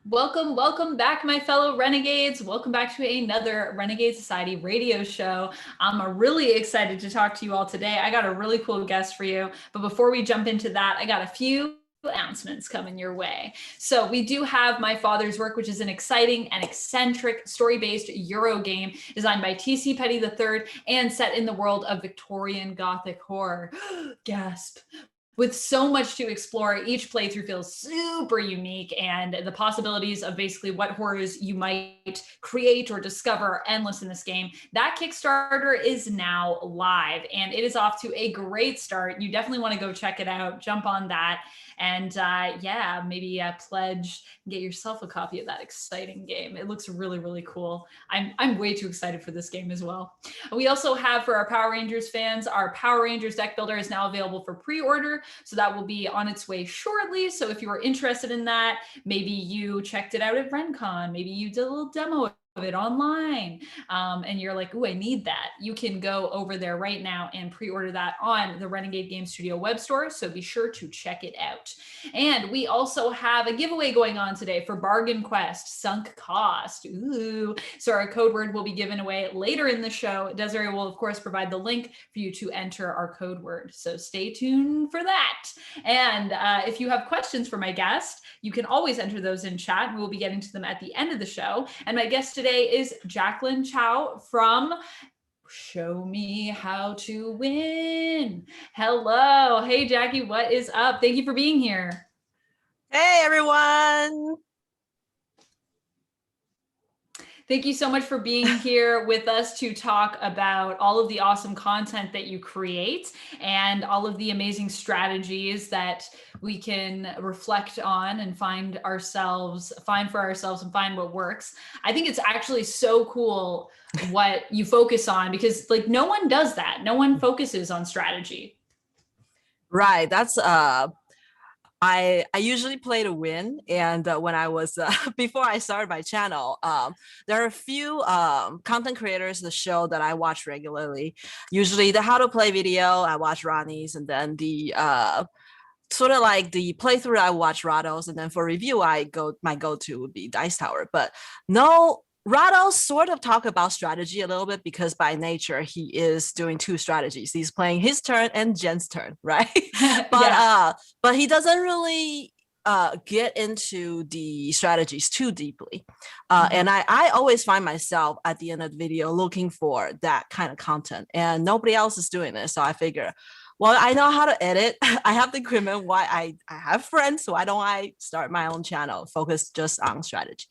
Welcome back, my fellow renegades. Welcome back to another Renegade Society radio show. I'm really excited to talk to you all today. I got a really cool guest for you. But before we jump into that, I got a few announcements coming your way. So we do have My Father's Work, which is an exciting and eccentric story-based Euro game designed by T.C. Petty III and set in the world of Victorian Gothic horror. Gasp. With so much to explore, each playthrough feels super unique, and the possibilities of basically what horrors you might create or discover are endless in this game. That Kickstarter is now live, and it is off to a great start. You definitely want to go check it out, jump on that, and yeah, maybe pledge and get yourself a copy of that exciting game. It looks really, really cool. I'm way too excited for this game as well. We also have, for our Power Rangers fans, our Power Rangers deck builder is now available for pre-order. So that will be on its way shortly. So if you are interested in that, maybe you checked it out at RenCon, maybe you did a little demo of it online, and you're like, "Ooh, I need that." You can go over there right now and pre-order that on the Renegade Game Studio web store. So be sure to check it out. And we also have a giveaway going on today for Bargain Quest Sunk Cost. Ooh. So our code word will be given away later in the show. Desiree will, of course, provide the link for you to enter our code word. So stay tuned for that. And if you have questions for my guest, you can always enter those in chat. We will be getting to them at the end of the show. And my guest today is Jackie Chao from Show Me How to Win. Hello. Hey, Jackie, what is up? Thank you for being here. Hey, everyone. Thank you so much for being here with us to talk about all of the awesome content that you create and all of the amazing strategies that we can reflect on and find for ourselves and find what works. I think it's actually so cool what you focus on, because like no one does that. No one focuses on strategy. Right. That's I usually play to win, and when I was before I started my channel, there are a few content creators the show that I watch regularly. Usually the how to play video, I watch Ronnie's, and then the sort of like the playthrough I watch Rado's, and then for review my go-to would be Dice Tower. But no, Rado sort of talk about strategy a little bit because by nature he is doing two strategies. He's playing his turn and Jen's turn, right? but Yeah. but he doesn't really get into the strategies too deeply. And I always find myself at the end of the video looking for that kind of content, and nobody else is doing this. So I figure, well, I know how to edit. I have the equipment. Why I have friends, so why don't I start my own channel, focus just on strategy?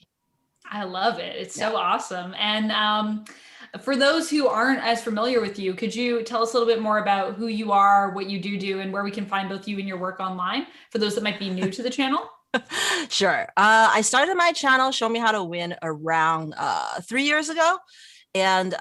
I love it. It's so awesome. And for those who aren't as familiar with you, could you tell us a little bit more about who you are, what you do, and where we can find both you and your work online for those that might be new to the channel? Sure. I started my channel, Show Me How to Win, around 3 years ago. And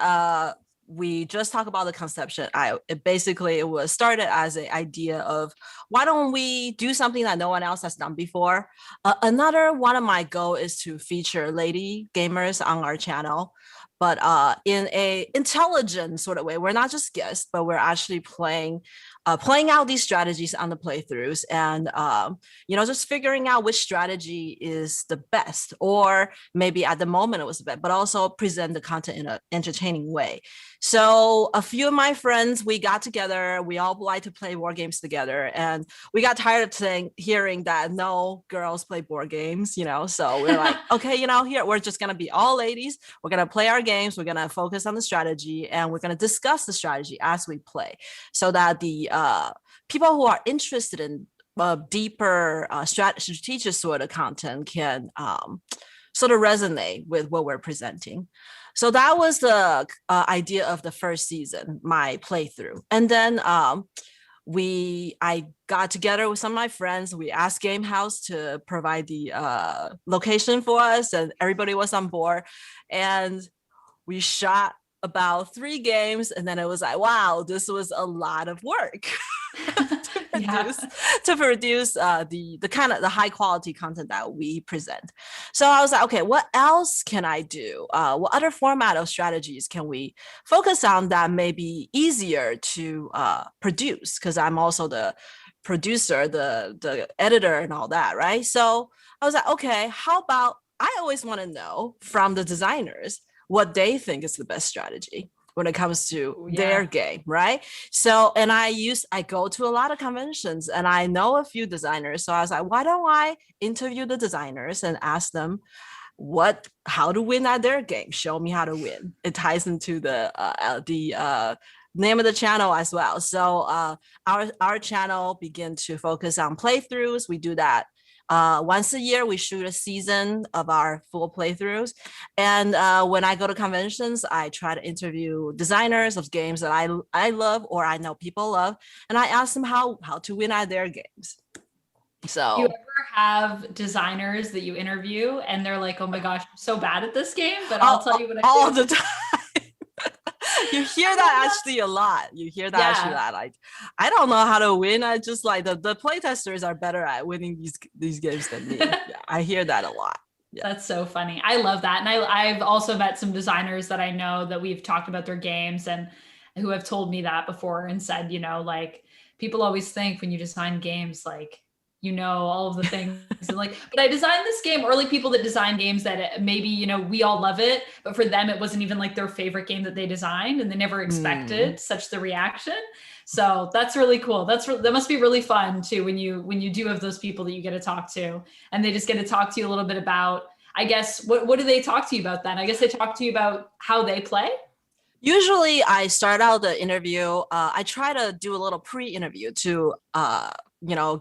we just talked about the conception. It was started as an idea of, why don't we do something that no one else has done before? Another one of my goals is to feature lady gamers on our channel, but in a intelligent sort of way. We're not just guests, but we're actually playing out these strategies on the playthroughs, and just figuring out which strategy is the best, or maybe at the moment it was the best, but also present the content in an entertaining way. So a few of my friends, we got together, we all like to play board games together, and we got tired of hearing that no girls play board games, so we're like, okay, here we're just gonna be all ladies, we're gonna play our games, we're gonna focus on the strategy, and we're gonna discuss the strategy as we play, so that the people who are interested in deeper strategic sort of content can sort of resonate with what we're presenting. So that was the idea of the first season, my playthrough. And then I got together with some of my friends. We asked Gamehouse to provide the location for us, and everybody was on board. And we shot about 3 games, and then it was like, wow, this was a lot of work to produce the kind of the high quality content that we present. So I was like, okay, what else can I do? What other format of strategies can we focus on that may be easier to produce? Because I'm also the producer, the editor, and all that, right? So I was like, okay, how about I always want to know from the designers what they think is the best strategy when it comes to their game, right? So, and I go to a lot of conventions and I know a few designers. So I was like, why don't I interview the designers and ask them how to win at their game? Show me how to win. It ties into the name of the channel as well. So our channel begin to focus on playthroughs. We do that once a year. We shoot a season of our full playthroughs, and when I go to conventions, I try to interview designers of games that I love or I know people love, and I ask them how to win at their games. So do you ever have designers that you interview and they're like, oh my gosh, I'm so bad at this game, but I'll tell you what I do all the time. You hear that actually a lot. You hear that actually a lot. Like, I don't know how to win. I just like the playtesters are better at winning these games than me. Yeah, I hear that a lot. Yeah. That's so funny. I love that. And I've also met some designers that I know that we've talked about their games and who have told me that before and said, you know, like people always think when you design games, like, you know, all of the things and like, but I designed this game, or like people that design games that maybe, you know, we all love it, but for them, it wasn't even like their favorite game that they designed and they never expected such the reaction. So that's really cool. That must be really fun too, when you do have those people that you get to talk to and they just get to talk to you a little bit about, I guess, what do they talk to you about then? I guess they talk to you about how they play. Usually I start out the interview. I try to do a little pre-interview to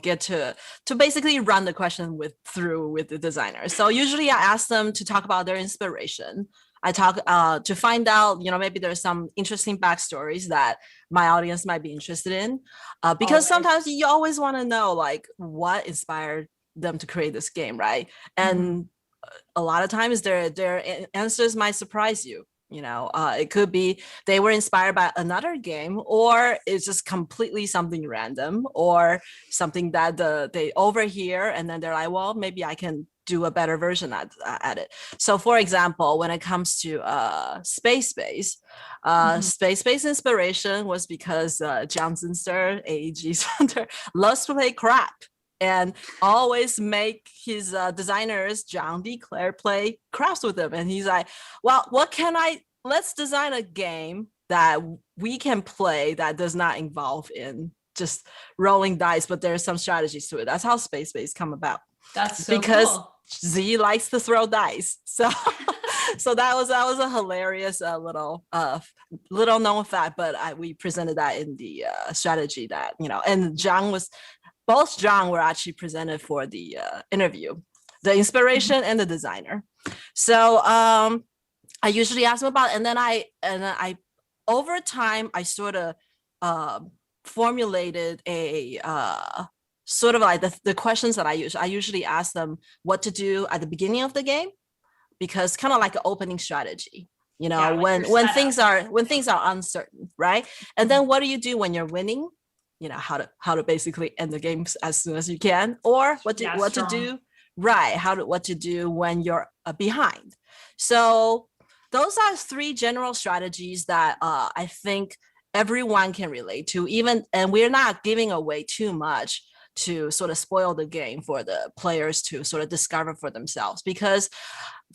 get to basically run the question through with the designer. So usually I ask them to talk about their inspiration. I talk to find out, maybe there's some interesting backstories that my audience might be interested in, because sometimes you always want to know like what inspired them to create this game, right? And a lot of times their answers might surprise you. It could be they were inspired by another game, or it's just completely something random, or something that they overhear and then they're like, well, maybe I can do a better version at it. So for example, when it comes to space inspiration was because John Zinster, AEG's founder, loves to play crap and always make his designers, John D. Claire, play crafts with him. And he's like, well, let's design a game that we can play that does not involve in just rolling dice, but there's some strategies to it. That's how Space Base come about. That's so because cool. Z likes to throw dice. So that was a hilarious little known fact, but we presented that in the strategy that, and both John were actually presented for the interview, the inspiration and the designer. So I usually ask them about it, and then I over time I sort of formulated a sort of like the questions that I usually ask them what to do at the beginning of the game, because kind of like an opening strategy, when things are uncertain, right? And then what do you do when you're winning? How to basically end the game as soon as you can, or what to do, right? what to do when you're behind. So those are three general strategies that I think everyone can relate to, and we're not giving away too much to sort of spoil the game for the players to sort of discover for themselves. Because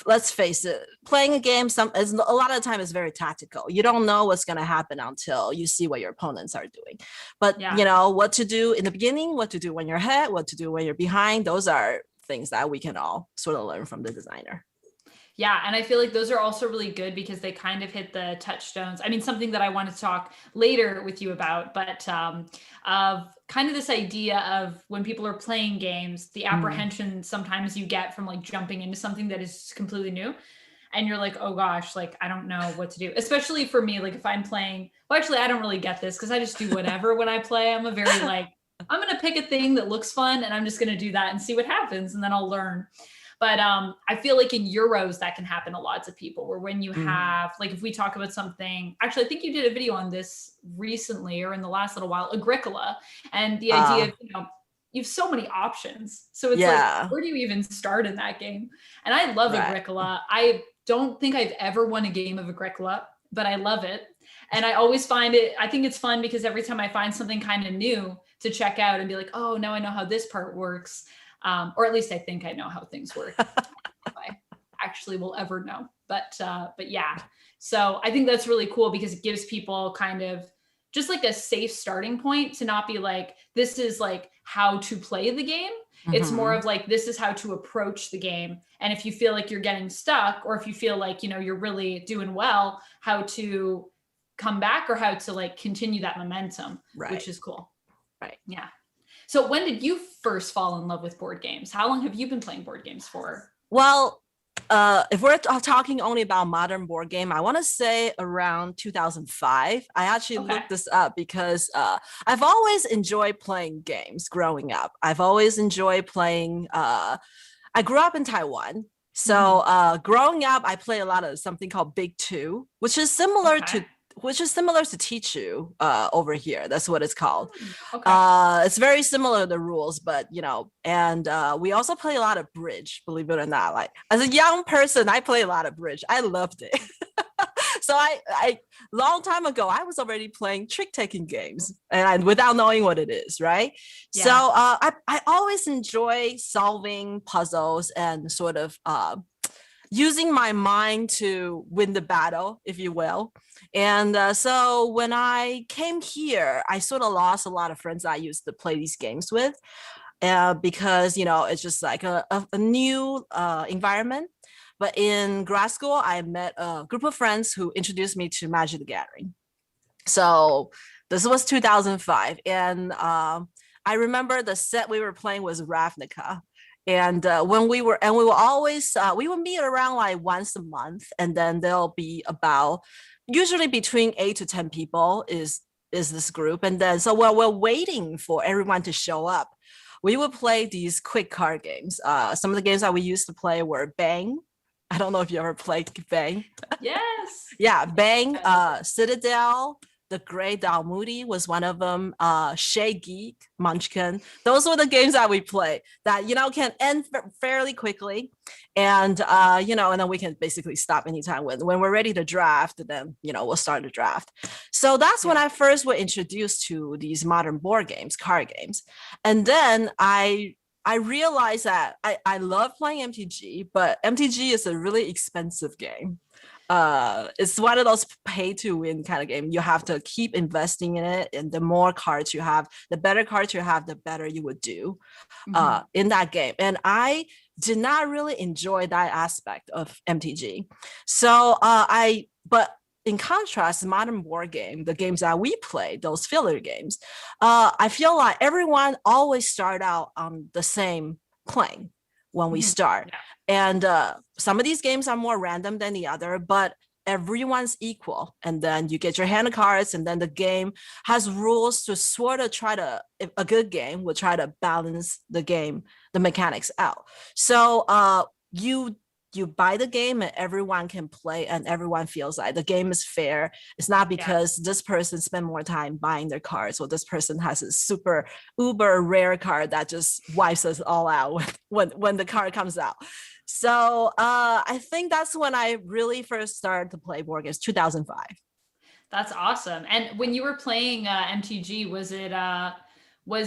let's face it, playing a game a lot of the time is very tactical. You don't know what's going to happen until you see what your opponents are doing. But what to do in the beginning, what to do when you're ahead, what to do when you're behind, those are things that we can all sort of learn from the designer. Yeah. And I feel like those are also really good because they kind of hit the touchstones. I mean, something that I want to talk later with you about, but of kind of this idea of when people are playing games, the apprehension sometimes you get from like jumping into something that is completely new. And you're like, oh gosh, like, I don't know what to do. Especially for me, like if I'm playing, well, actually, I don't really get this because I just do whatever when I play. I'm a very like, I'm going to pick a thing that looks fun and I'm just going to do that and see what happens. And then I'll learn. But I feel like in Euros, that can happen to lots of people, where when you have, like, if we talk about something, actually, I think you did a video on this recently or in the last little while, Agricola, and the idea of, you have so many options. So it's like, where do you even start in that game? And I love Agricola. I don't think I've ever won a game of Agricola, but I love it. And I always I think it's fun because every time I find something kind of new to check out and be like, oh, now I know how this part works. Or at least I think I know how things work. actually will ever know. But yeah, so I think that's really cool because it gives people kind of just like a safe starting point to not be like, this is like how to play the game. It's more of like, this is how to approach the game. And if you feel like you're getting stuck, or if you feel like, you know, you're really doing well, how to come back or how to like continue that momentum, which is cool. Right. Yeah. So when did you first fall in love with board games? How long have you been playing board games for? Well, if we're talking only about modern board game, I want to say around 2005. I actually looked this up because I've always enjoyed playing games growing up. I've always enjoyed playing. I grew up in Taiwan. So growing up, I played a lot of something called Big Two, which is similar to Tichu over here. That's what it's called. It's very similar to the rules, but you know, and we also play a lot of bridge, believe it or not. Like as a young person, I play a lot of bridge. I loved it. So I long time ago, I was already playing trick-taking games and without knowing what it is, right? Yeah. So I always enjoy solving puzzles and sort of using my mind to win the battle, if you will. And so when I came here, I sort of lost a lot of friends I used to play these games with because, you know, it's just like a new environment. But in grad school, I met a group of friends who introduced me to Magic the Gathering. So this was 2005. And I remember the set we were playing was Ravnica. And when we would always, we would meet around like once a month, and then there'll be about usually between 8 to 10 people is this group. And then, so while we're waiting for everyone to show up, we would play these quick card games. Some of the games that we used to play were Bang. I don't know if you ever played Bang. Yes. Yeah, Bang, Citadel, The Great Dalmoody was one of them. Shay Geek, Munchkin. Those were the games that we play that, you know, can end fairly quickly. And, you know, and then we can basically stop anytime when we're ready to draft, then, you know, we'll start the draft. So that's when I first was introduced to these modern board games, card games. And then I realized that I love playing MTG, but MTG is a really expensive game. It's one of those pay to win kind of game. You have to keep investing in it, and the more cards you have, the better cards you have, the better you would do in that game. And I did not really enjoy that aspect of MTG. So but in contrast, modern board game, the games that we play, those filler games, I feel like everyone always start out on the same plane when we start. And some of these games are more random than the other, but everyone's equal. And then you get your hand of cards, and then the game has rules to sort of try to, a good game will try to balance the game, the mechanics out. So you buy the game and everyone can play, and everyone feels like the game is fair. It's not because this person spent more time buying their cards, or this person has a super uber rare card that just wipes us all out when the card comes out. So I think that's when I really first started to play board games, 2005. That's awesome. And when you were playing MTG, was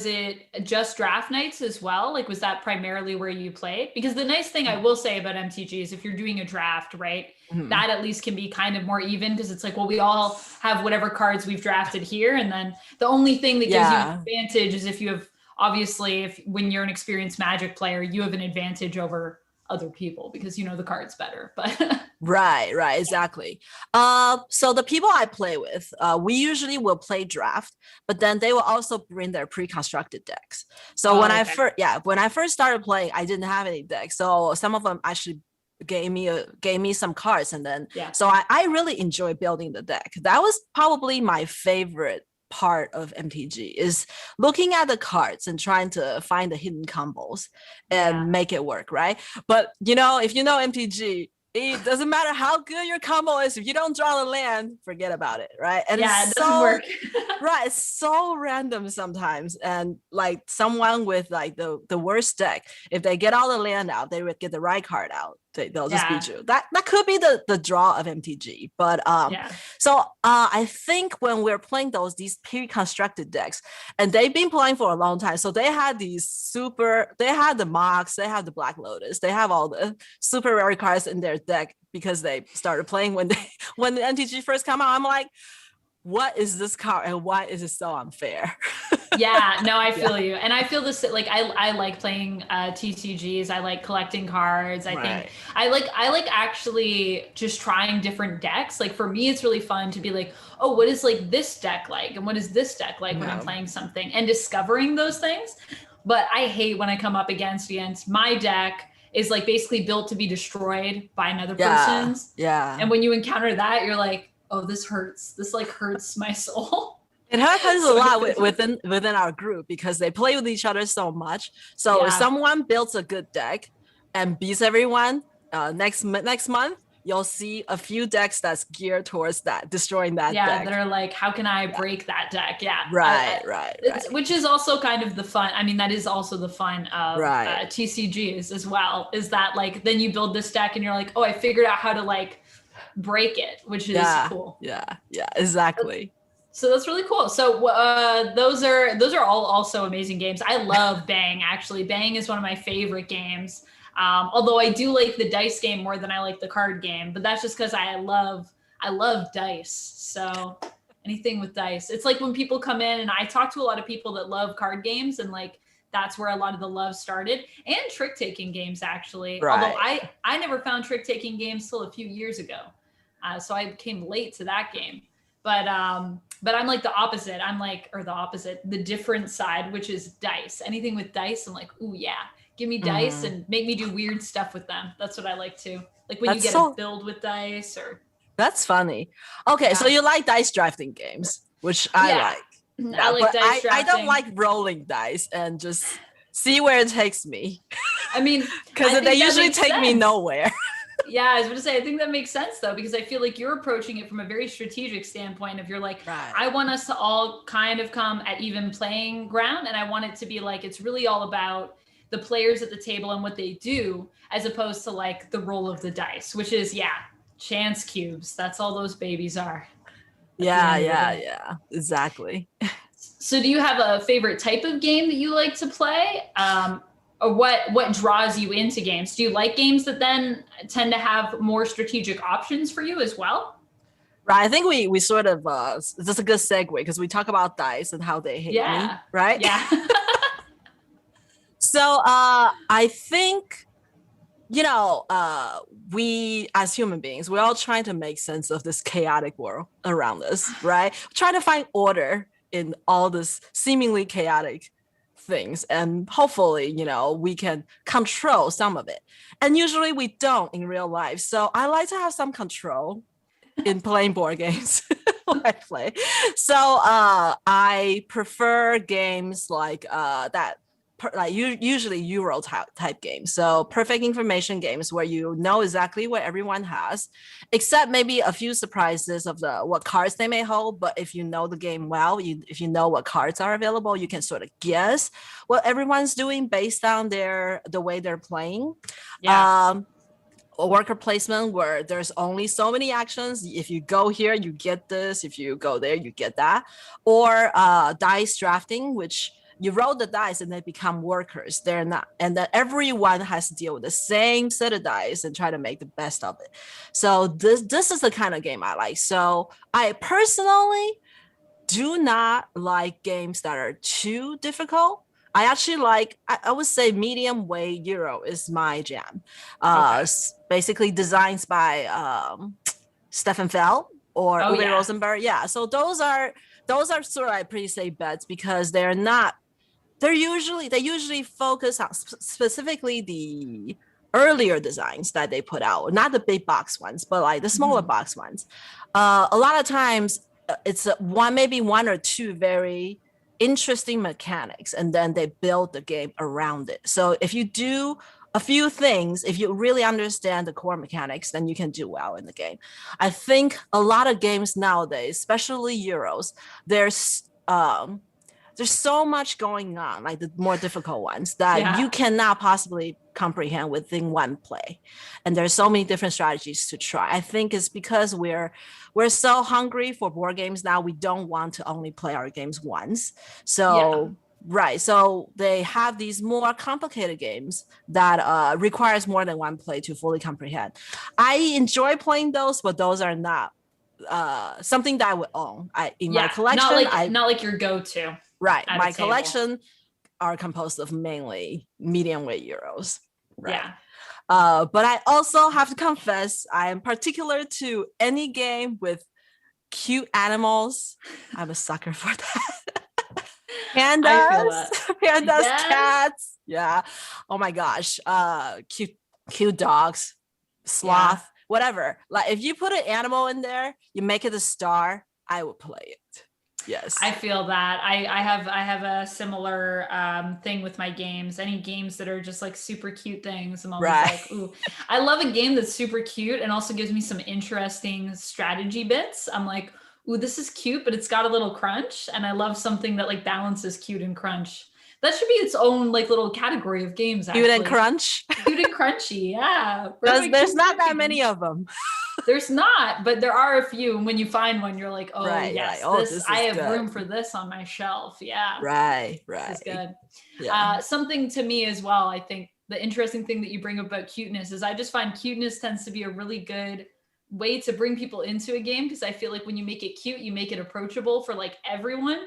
it just draft nights as well? Like, was that primarily where you played? Because the nice thing I will say about MTG is if you're doing a draft, right, that at least can be kind of more even, because it's like, well, we all have whatever cards we've drafted here. And then the only thing that gives you an advantage is if you have, obviously, when you're an experienced Magic player, you have an advantage over other people because you know the cards better. But right, exactly. So the people I play with, we usually will play draft, but then they will also bring their pre-constructed decks. So when I first started playing, I didn't have any decks, so some of them actually gave me some cards, and then so I really enjoy building the deck. That was probably my favorite part of MTG, is looking at the cards and trying to find the hidden combos and make it work, right? But you know, if you know MTG, it doesn't matter how good your combo is, if you don't draw the land, forget about it, right? And it doesn't work. Right, it's so random sometimes. And like someone with like the worst deck, if they get all the land out, they would get the right card out, they'll just beat Yeah. you. That could be the draw of MTG. But Yeah. so I think when we're playing these pre-constructed decks, and they've been playing for a long time, so they had they had the Mox, they have the Black Lotus, they have all the super rare cards in their deck because they started playing when when the MTG first came out. I'm like, what is this card and why is it so unfair? Yeah, no, I Yeah. feel you. And I feel this like I like playing TCGs. I like collecting cards. I think Right. I like actually just trying different decks. Like for me it's really fun to be like, "Oh, what is like this deck like? And what is this deck like when I'm Yeah. playing something?" and discovering those things. But I hate when I come up against my deck is like basically built to be destroyed by another Yeah. person's. And Yeah. when you encounter that, you're like, "Oh, this hurts. This like hurts my soul." It happens a So I lot feel you. within our group because they play with each other so much. So if Yeah. someone builds a good deck and beats everyone, next month you'll see a few decks that's geared towards that, destroying that Yeah, that deck. are like, how can I Yeah. break that deck? Yeah, Right, right, it's, right, which is also kind of the fun. I mean, that is also the fun of right. TCGs as well. Is that like then you build this deck and you're like, oh, I figured out how to like break it, which is Yeah, cool. yeah, yeah, exactly. So that's really cool. So those are all also amazing games. I love Bang. Actually, Bang is one of my favorite games. Although I do like the dice game more than I like the card game, but that's just because I love dice. So anything with dice, it's like when people come in and I talk to a lot of people that love card games and like that's where a lot of the love started and trick taking games actually. Although Right. I never found trick taking games till a few years ago, so I came late to that game. But I'm like the opposite. I'm like, or the opposite, the different side, which is dice. Anything with dice, I'm like, ooh yeah, give me dice Mhm. and make me do weird stuff with them. That's what I like to. Like when you That's get a so build with dice or that's funny. Okay, so yeah. you like dice drafting games, which I Yeah. like. I Yeah, like but dice I don't drafting. like rolling dice and just see where it takes me I mean, because I they think that usually makes take me sense. nowhere. Yeah, I was going to say, I think that makes sense though, because I feel like you're approaching it from a very strategic standpoint. If you're like, I Right. want us to all kind of come at even playing ground, and I want it to be like, it's really all about the players at the table and what they do, as opposed to like the roll of the dice, which is, yeah, chance cubes. That's all those babies are at the Yeah, end of the yeah, day. yeah. Exactly. So, do you have a favorite type of game that you like to play? Or what draws you into games? Do you like games that then tend to have more strategic options for you as well? Right. I think we sort of this is a good segue because we talk about dice and how they hate me, Yeah. right? Yeah. So I think we as human beings, we're all trying to make sense of this chaotic world around us, right? Trying to find order in all this seemingly chaotic things. And hopefully, we can control some of it. And usually we don't in real life. So I like to have some control in playing board games when I play. So I prefer games like that like usually Euro type games. So perfect information games where you know exactly what everyone has, except maybe a few surprises of the what cards they may hold. But if you know the game well, if you know what cards are available, you can sort of guess what everyone's doing based on the way they're playing. Yeah. Um, a worker placement where there's only so many actions. If you go here, you get this. If you go there, you get that. Or dice drafting, which you roll the dice and they become workers. They're not, and then everyone has to deal with the same set of dice and try to make the best of it. So this is the kind of game I like. So I personally do not like games that are too difficult. I actually like, I would say medium weight Euro is my jam. Okay. Basically designs by Stefan Feld or Oh Uwe yeah. Rosenberg. Yeah, so those are sort of like pretty safe bets because they usually focus on specifically the earlier designs that they put out, not the big box ones, but like the smaller Mhm. box ones. A lot of times it's maybe one or two very interesting mechanics, and then they build the game around it. So if you do a few things, if you really understand the core mechanics, then you can do well in the game. I think a lot of games nowadays, especially Euros, there's there's so much going on, like the more difficult ones that you Yeah. cannot possibly comprehend within one play. And there's so many different strategies to try. I think it's because we're so hungry for board games now. We don't want to only play our games once. Yeah. So right. So they have these more complicated games that requires more than one play to fully comprehend. I enjoy playing those, but those are not something that I would own. In my Yeah. collection, Not like your go-to right. at a My table. collection are composed of mainly medium weight euros. Right. Yeah. But I also have to confess, I am particular to any game with cute animals. I'm a sucker for that. I feel Pandas, that. pandas, Yes. cats. Yeah. Oh my gosh. Cute dogs, sloth, whatever. Like if you put an animal in there, you make it a star, I will play it. Yes. I feel that. I have a similar thing with my games. Any games that are just like super cute things, I'm always Right. like, ooh. I love a game that's super cute and also gives me some interesting strategy bits. I'm like, ooh, this is cute, but it's got a little crunch. And I love something that like balances cute and crunch. That should be its own like little category of games, actually. Cute and crunch. Cute and crunchy, yeah. There's not that many of them. There's not, but there are a few. And when you find one, you're like, oh, right, yes, right. Oh, this I have good. room for this on my shelf. Yeah. Right. This is good. Yeah. Something to me as well, I think the interesting thing that you bring up about cuteness is I just find cuteness tends to be a really good way to bring people into a game, because I feel like when you make it cute, you make it approachable for like everyone.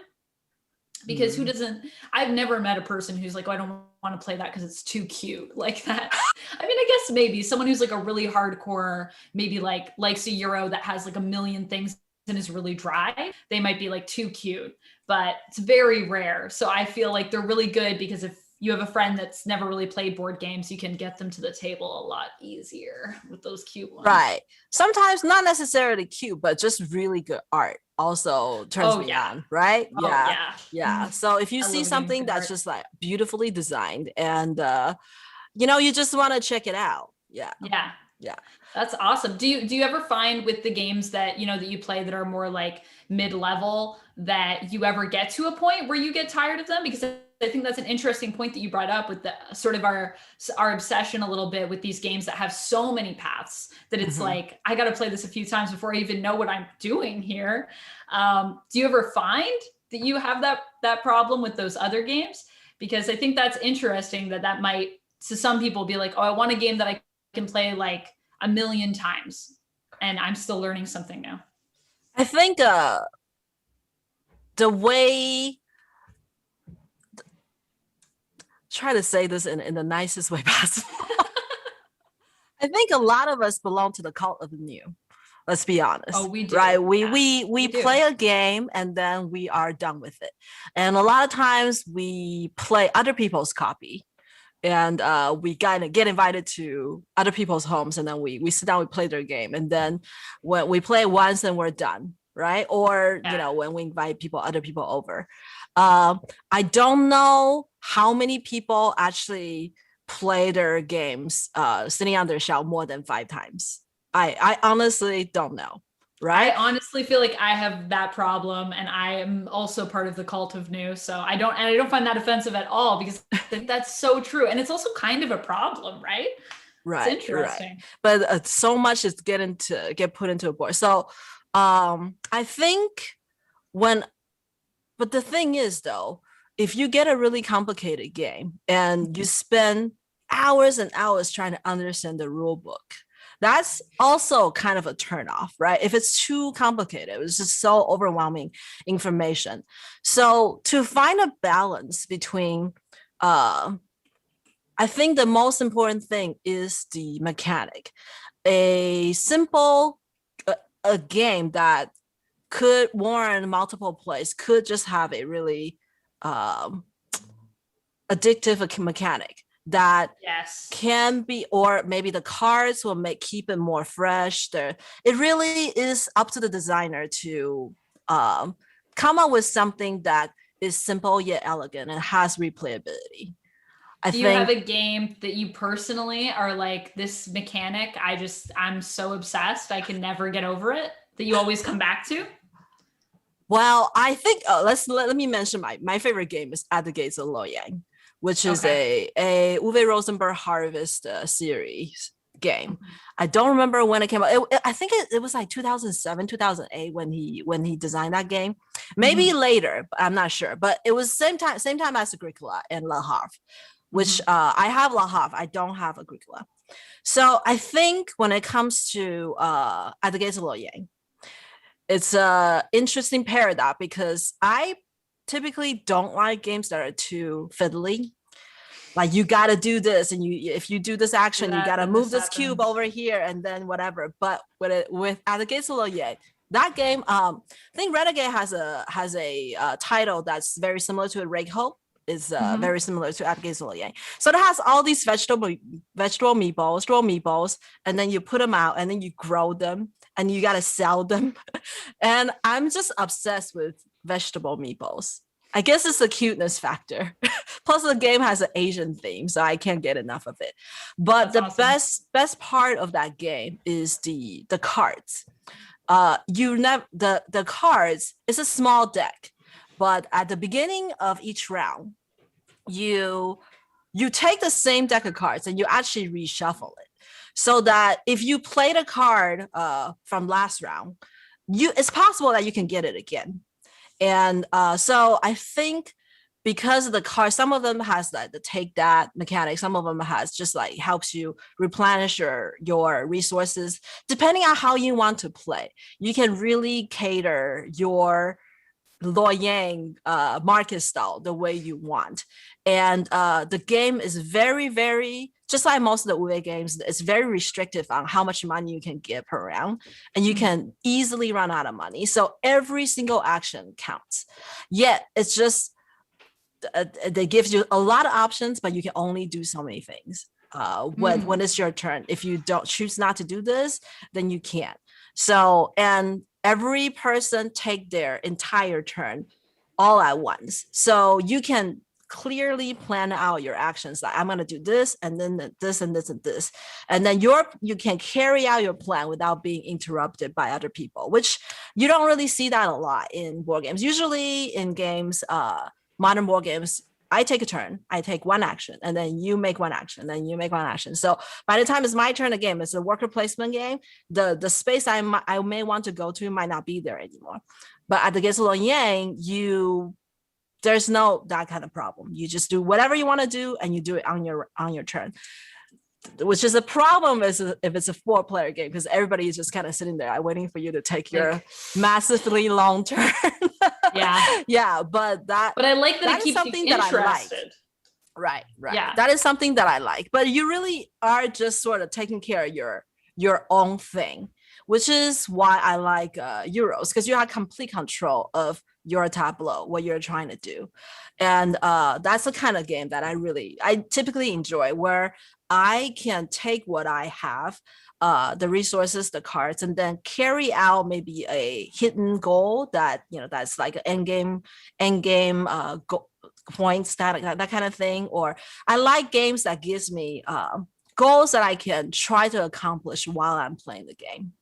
Because who doesn't, I've never met a person who's like, oh, I don't want to play that because it's too cute like that. I mean, I guess maybe someone who's like a really hardcore, maybe like likes a Euro that has like a million things and is really dry, they might be like too cute, but it's very rare. So I feel like they're really good because if you have a friend that's never really played board games, you can get them to the table a lot easier with those cute ones. Right. Sometimes not necessarily cute, but just really good art also turns me on, right? Oh, yeah. yeah. So if you see something that's just like beautifully designed and you just want to check it out. Yeah. That's awesome. Do you ever find with the games that that you play that are more like mid-level that you ever get to a point where you get tired of them? Because I think that's an interesting point that you brought up with the sort of our obsession a little bit with these games that have so many paths that it's like, I got to play this a few times before I even know what I'm doing here. Do you ever find that you have that problem with those other games? Because I think that's interesting that might, to some people, be like, oh, I want a game that I can play like a million times and I'm still learning something new. I think the way, try to say this in the nicest way possible. I think a lot of us belong to the cult of the new. Let's be honest. Oh, we do. Right? We play a game and then we are done with it. And a lot of times we play other people's copy. And we kind of get invited to other people's homes, and then we sit down, we play their game, and then when we play once, and we're done, right? Or when we invite other people over. I don't know how many people actually play their games sitting on their shelf more than 5 times. I honestly don't know. Right. I honestly feel like I have that problem, and I am also part of the cult of new. So I don't find that offensive at all, because that's so true. And it's also kind of a problem, right? Right. It's interesting. Right. But so much is get put into a board. So I think but the thing is though, if you get a really complicated game and you spend hours and hours trying to understand the rule book, that's also kind of a turnoff, right? If it's too complicated, it's just so overwhelming information. So to find a balance between, I think the most important thing is the mechanic. A simple a game that could warrant multiple plays could just have a really addictive mechanic that can be, or maybe the cards will keep it more fresh. It really is up to the designer to come up with something that is simple yet elegant and has replayability. Do you have a game that you personally are like, this mechanic, I'm so obsessed, I can never get over it, that you always come back to? Well, I think let me mention my favorite game is At the Gates of Loyang, which is Okay. a Uwe Rosenberg Harvest series game. I don't remember when it came out. I think it was like 2007, 2008 when he designed that game. Maybe Hmm. later, but I'm not sure. But it was same time as Agricola and La Havre, which Hmm. I have La Havre. I don't have Agricola. So I think when it comes to At the Gates of Loyang, it's a interesting paradox because I typically don't like games that are too fiddly. Like you got to do this, and you if you do this Do action, you that, got to then move this this cube happens. over here, and then whatever. But with At the Gates of Loye, that game, I think Renegade has a title that's very similar to a Rake Hope. Is Hmm. very similar to At the Gates of Loye. So it has all these vegetable meatballs, raw meatballs, and then you put them out, and then you grow them, and you got to sell them. And I'm just obsessed with vegetable meatballs. I guess it's the cuteness factor. Plus, the game has an Asian theme, so I can't get enough of it. But That's the awesome. best part of that game is the cards. You never the cards. It's a small deck, but at the beginning of each round, you you take the same deck of cards and you actually reshuffle it, so that if you played a card from last round, it's possible that you can get it again. And so I think because of the card, some of them has like the take that mechanic, some of them has just like helps you replenish your resources depending on how you want to play. You can really cater your Loyang market style the way you want. And the game is very, very, just like most of the Uwe games, it's very restrictive on how much money you can give per round. And you Mhm. can easily run out of money. So every single action counts. Yet it's just, they give you a lot of options, but you can only do so many things. When Mm. it's your turn, if you don't choose not to do this, then you can't. So, and every person take their entire turn all at once. So you can clearly plan out your actions. Like I'm gonna do this and then this and this and this. And then you can carry out your plan without being interrupted by other people, which you don't really see that a lot in board games. Usually in games, modern board games, I take a turn, I take one action, and then you make one action, then you make one action. So by the time it's my turn again, it's a worker placement game. The space I may want to go to might not be there anymore. But at the Gates Yang, there's no that kind of problem. You just do whatever you want to do, and you do it on your turn. Which is a problem is if it's a 4-player game because everybody is just kind of sitting there waiting for you to take your Like, massively long turn. yeah. Yeah, but But I like that that it is keeps you something that I like. interested. Right, right. Yeah. That is something that I like. But you really are just sort of taking care of your own thing, which is why I like Euros, because you have complete control of your tableau, what you're trying to do. And that's the kind of game that I typically enjoy, where I can take what I have, the resources, the cards, and then carry out maybe a hidden goal that, that's like an end game points, that kind of thing. Or I like games that gives me goals that I can try to accomplish while I'm playing the game.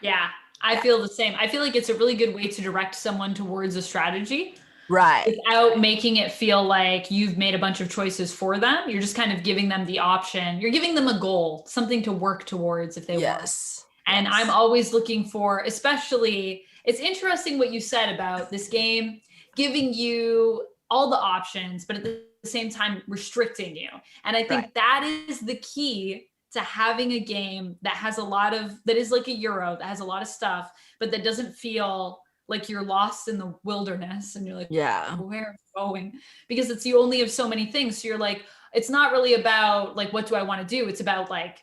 Yeah. I Yeah. feel the same. I feel like it's a really good way to direct someone towards a strategy Right. without making it feel like you've made a bunch of choices for them. You're just kind of giving them the option. You're giving them a goal, something to work towards if they want. Yes. And I'm Yes. always looking for, especially, it's interesting what you said about this game giving you all the options, but at the same time restricting you. And I Right. think that is the key to having a game that has a lot of, that is like a Euro, that has a lot of stuff, but that doesn't feel like you're lost in the wilderness and you're like, Yeah. where am I going? Because it's, you only have so many things. So you're like, it's not really about like, what do I want to do? It's about like,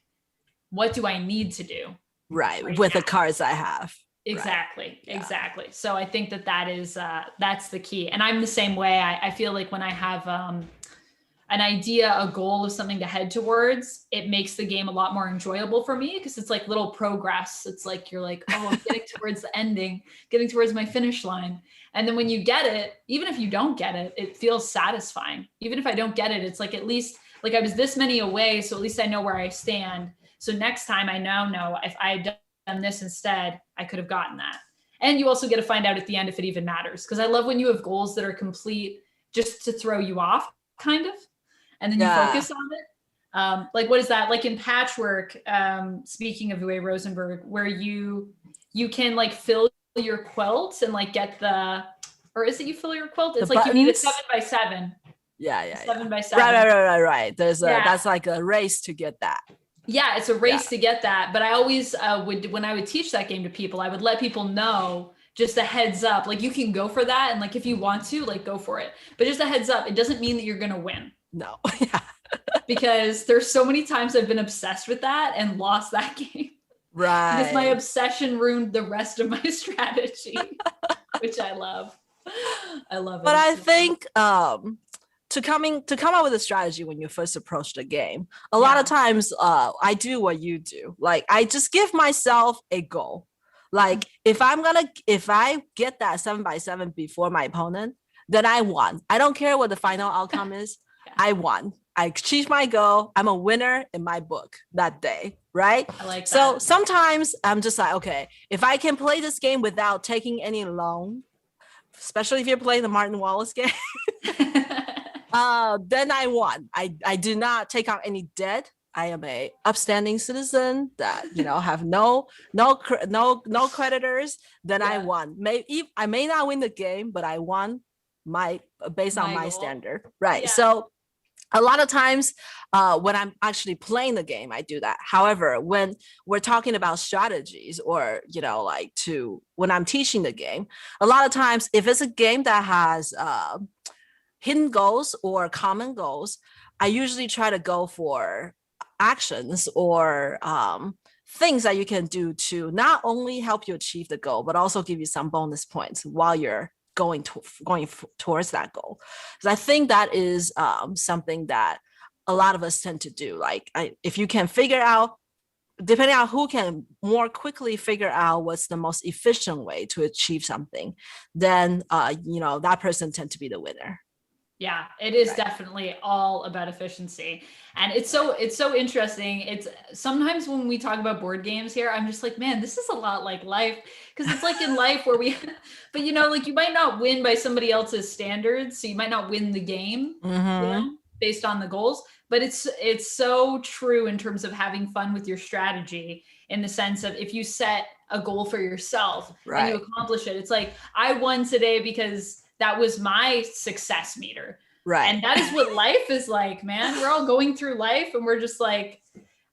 what do I need to do Right. right With the now? cards I have. Right. Exactly, Yeah. exactly. So I think that that is that's the key. And I'm the same way. I feel like when I have an idea, a goal of something to head towards, it makes the game a lot more enjoyable for me because it's like little progress. It's like you're like, oh, I'm getting towards the ending, getting towards my finish line. And then when you get it, even if you don't get it, it feels satisfying. Even if I don't get it, it's like at least like I was this many away, so at least I know where I stand. So next time I now know if I had done this instead, I could have gotten that. And you also get to find out at the end if it even matters. Because I love when you have goals that are complete just to throw you off, kind of, and then you Yeah. focus on it. Like what is that? Like in Patchwork, speaking of Uwe Rosenberg, where you can like fill your quilt and like get the, or is it you fill your quilt? The It's like you need a buttons. 7x7. Yeah. 7x7. Right. There's a Yeah. that's like a race to get that. Yeah, it's a Yeah. race to get that. But I always would, when I would teach that game to people, I would let people know just a heads up, like you can go for that. And like, if you want to, like go for it. But just a heads up, it doesn't mean that you're going to win. No. Yeah. Because there's so many times I've been obsessed with that and lost that game. Right. Because my obsession ruined the rest of my strategy, which I love. I love it. But I think to come up with a strategy when you first approach the game, a lot of times I do what you do. Like I just give myself a goal. Like if I get that 7x7 before my opponent, then I won. I don't care what the final outcome is. I won. I achieved my goal. I'm a winner in my book that day, right? I like that. So sometimes I'm just like, okay, if I can play this game without taking any loan, especially if you're playing the Martin Wallace game, then I won. I do not take out any debt. I am a upstanding citizen that have no creditors. Then I won. I may not win the game, but I won based on my standard, right? Yeah. So a lot of times when I'm actually playing the game, I do that. However, when we're talking about strategies or, when I'm teaching the game, a lot of times if it's a game that has hidden goals or common goals, I usually try to go for actions or things that you can do to not only help you achieve the goal, but also give you some bonus points while you're going towards that goal. Because I think that is something that a lot of us tend to do. Like if you can figure out, depending on who can more quickly figure out what's the most efficient way to achieve something, then that person tend to be the winner. Yeah, it is definitely all about efficiency. And it's so interesting. It's sometimes when we talk about board games here, I'm just like, man, this is a lot like life. Because it's like in life where but like you might not win by somebody else's standards. So you might not win the game based on the goals. But it's so true in terms of having fun with your strategy, in the sense of if you set a goal for yourself and you accomplish it, it's like, I won today because that was my success meter. Right. And that is what life is like, man. We're all going through life and we're just like,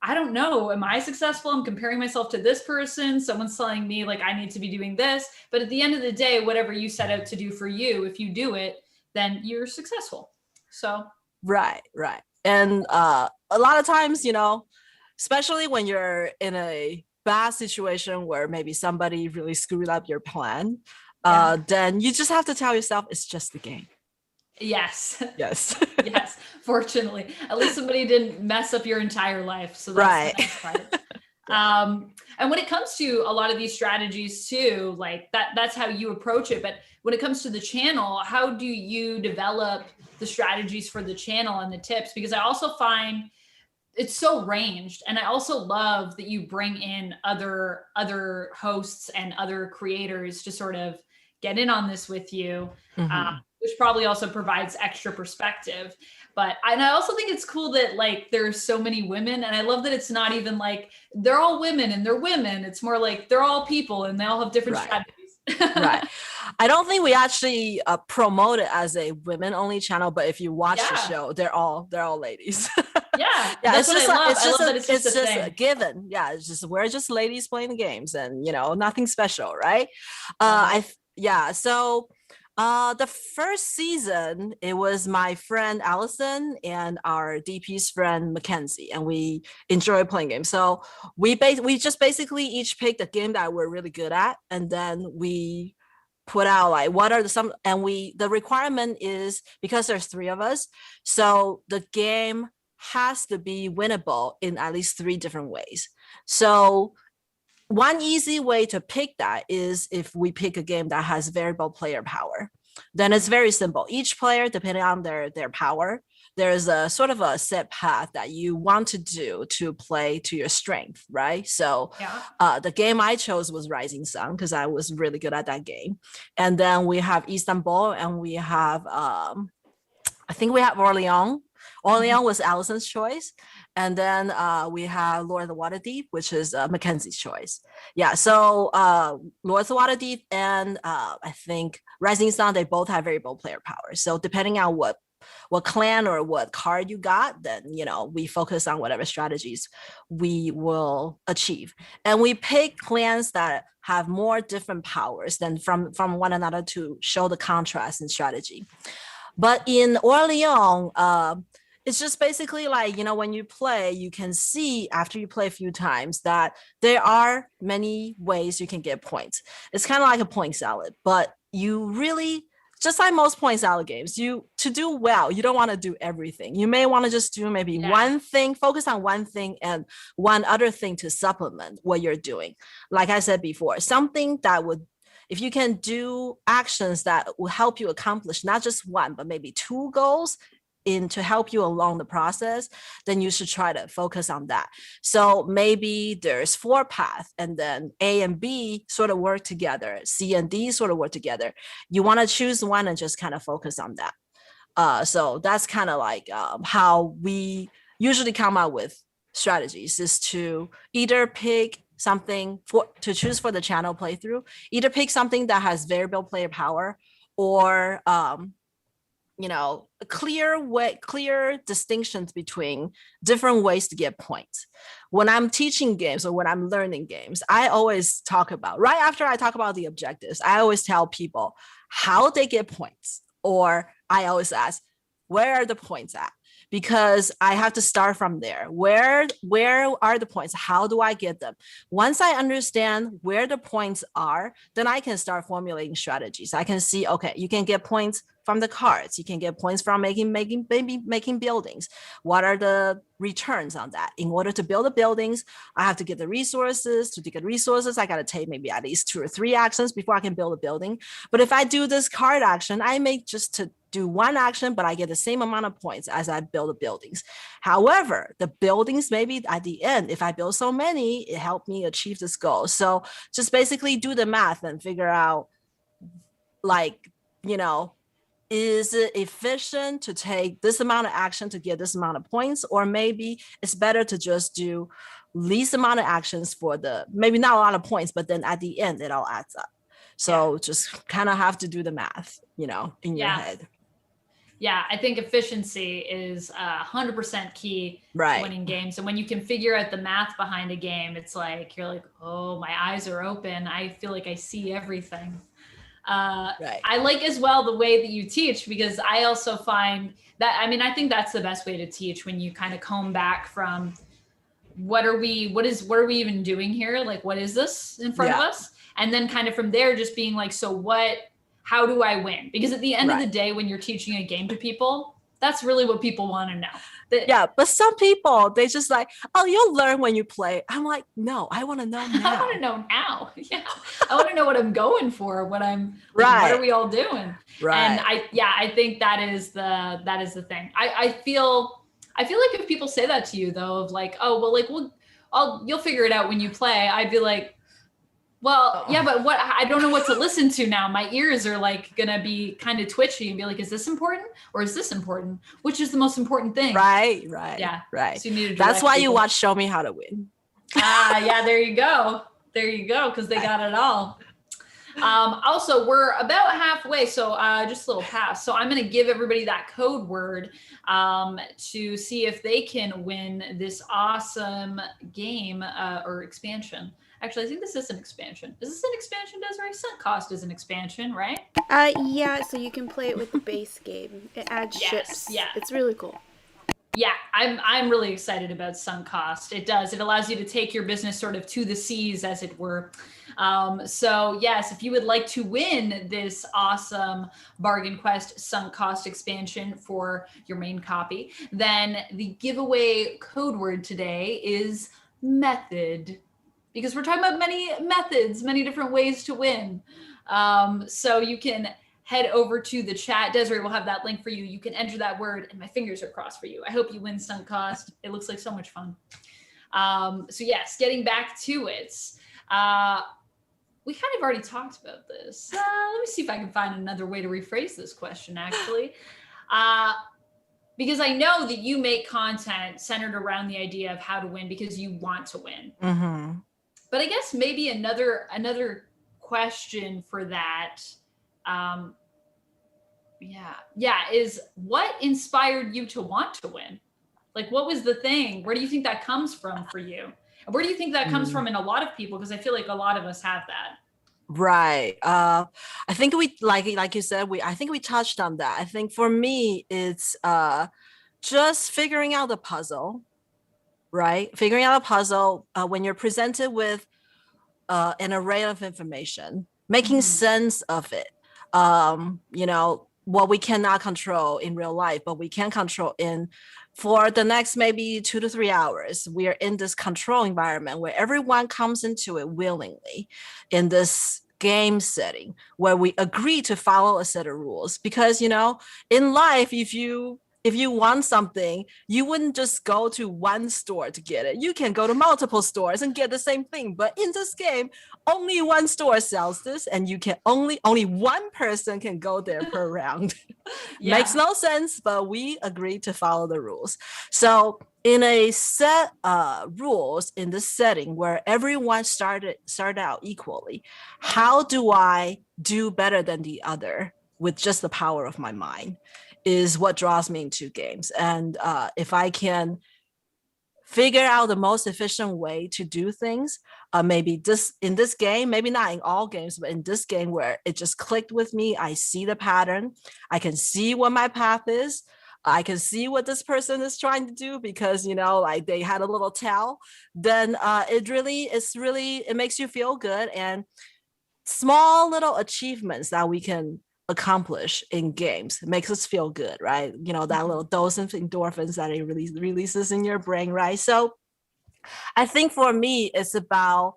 I don't know. Am I successful? I'm comparing myself to this person. Someone's telling me like, I need to be doing this. But at the end of the day, whatever you set out to do for you, if you do it, then you're successful. So. Right. And a lot of times, especially when you're in a bad situation where maybe somebody really screwed up your plan, then you just have to tell yourself it's just a game. Yes. Yes. Yes. Fortunately, at least somebody didn't mess up your entire life. So that's the nice part. And when it comes to a lot of these strategies too, like that's how you approach it. But when it comes to the channel, how do you develop the strategies for the channel and the tips? Because I also find it's so ranged. And I also love that you bring in other hosts and other creators to sort of get in on this with you, which probably also provides extra perspective. But I also think it's cool that like there's so many women, and I love that it's not even like they're all women and they're women. It's more like they're all people and they all have different strategies. Right. I don't think we actually promote it as a women-only channel, but if you watch the show, they're all ladies. Yeah, that's what I love. It's just a given. Yeah, it's just we're just ladies playing the games, and nothing special, right? So the first season, it was my friend Allison and our DP's friend Mackenzie, and we enjoyed playing games. So we just basically each picked a game that we're really good at, and then we put out like what are the requirement is, because there's 3 of us, so the game has to be winnable in at least 3 different ways. So one easy way to pick that is if we pick a game that has variable player power. then it's very simple. Each player, depending on their power, there's a sort of a set path that you want to do to play to your strength, right? So Yeah. the game I chose was Rising Sun because I was really good at that game. And then we have Istanbul, and we have I think we have Orleans. Orleans was Allison's choice. And then we have Lord of the Waterdeep, which is Mackenzie's choice. Yeah, so Lord of the Waterdeep and I think Rising Sun, they both have very bold player power. So depending on what clan or what card you got, then we focus on whatever strategies we will achieve. And we pick clans that have more different powers than from one another to show the contrast in strategy. But in Orleans, it's just basically like, when you play, you can see after you play a few times that there are many ways you can get points. It's kind of like a point salad, but you really, just like most point salad games, to do well, you don't want to do everything. You may want to just do maybe one thing, focus on one thing and one other thing to supplement what you're doing. Like I said before, something that would, if you can do actions that will help you accomplish not just one, but maybe two goals to help you along the process, then you should try to focus on that. So maybe there's 4 paths, and then A and B sort of work together, C and D sort of work together. You want to choose one and just kind of focus on that. So that's kind of like how we usually come up with strategies, is to either pick something to choose for the channel playthrough, either pick something that has variable player power, or clear distinctions between different ways to get points. When I'm teaching games or when I'm learning games, I always talk about, right after I talk about the objectives, I always tell people how they get points, or I always ask, where are the points at? Because I have to start from there. Where are the points? How do I get them? Once I understand where the points are, then I can start formulating strategies. I can see, okay, you can get points from the cards. You can get points from making buildings. What are the returns on that? In order to build the buildings, I have to get the resources. To get resources, I got to take maybe at least 2 or 3 actions before I can build a building. But if I do this card action, I may just to do 1 action, but I get the same amount of points as I build the buildings. However, the buildings, maybe at the end, if I build so many, it helped me achieve this goal. So just basically do the math and figure out, is it efficient to take this amount of action to get this amount of points? Or maybe it's better to just do least amount of actions for maybe not a lot of points, but then at the end, it all adds up. So just kind of have to do the math, in your head. Yeah, I think efficiency is 100% key to winning games. And when you can figure out the math behind a game, it's like, you're like, oh, my eyes are open. I feel like I see everything. I like as well the way that you teach, because I also find that, I think that's the best way to teach, when you kind of comb back from what are we even doing here? Like, what is this in front of us? And then kind of from there, just being like, so how do I win? Because at the end of the day, when you're teaching a game to people, that's really what people want to know. But some people, they just like, oh, you'll learn when you play. I'm like, no, I want to know now. I want to know now. Yeah. I want to know what I'm going for, what are we all doing? Right. And I think that is the thing. I feel like if people say that to you though, of like, oh, well, you'll figure it out when you play. I'd be like, well, yeah, but I don't know what to listen to now. My ears are like going to be kind of twitchy and be like, is this important or is this important? Which is the most important thing? Right. Yeah. Right. So you need to That's why you watch Show Me How to Win. Yeah, there you go. Because they got it all. Also, we're about halfway, so just a little past. So I'm going to give everybody that code word to see if they can win this awesome game or expansion. Actually, I think this is an expansion. Is this an expansion, Desiree? Sunk Cost is an expansion, right? Yeah, so you can play it with the base game. It adds ships. Yeah. It's really cool. Yeah, I'm really excited about Sunk Cost. It does. It allows you to take your business sort of to the seas, as it were. So yes, if you would like to win this awesome Bargain Quest Sunk Cost expansion for your main copy, then the giveaway code word today is method. Because we're talking about many methods, many different ways to win. So you can head over to the chat. Desiree will have that link for you. You can enter that word, and my fingers are crossed for you. I hope you win sunk cost. It looks like so much fun. So yes, getting back to it. We kind of already talked about this. Let me see if I can find another way to rephrase this question, actually. Because I know that you make content centered around the idea of how to win because you want to win. Mm-hmm. But I guess maybe another question for that, is what inspired you to want to win? Like, what was the thing? Where do you think that comes from for you? And where do you think that comes from in a lot of people? Because I feel like a lot of us have that. Right. I think we like you said, I think we touched on that. I think for me, it's just figuring out the puzzle, right? Figuring out a puzzle when you're presented with an array of information, making sense of it. What we cannot control in real life, but we can control for the next maybe 2 to 3 hours. We are in this control environment where everyone comes into it willingly in this game setting where we agree to follow a set of rules. Because, in life, if you want something, you wouldn't just go to one store to get it. You can go to multiple stores and get the same thing. But in this game, only one store sells this, and you can only one person can go there per round. Makes no sense, but we agreed to follow the rules. So in a set rules in this setting where everyone started out equally, how do I do better than the other with just the power of my mind is what draws me into games. And if I can figure out the most efficient way to do things, maybe in this game, maybe not in all games, but in this game where it just clicked with me, I see the pattern, I can see what my path is, I can see what this person is trying to do because, like they had a little tell, then it makes you feel good. And small little achievements that we can accomplish in games makes us feel good, right? That little dose of endorphins that it releases in your brain, right? So I think for me, it's about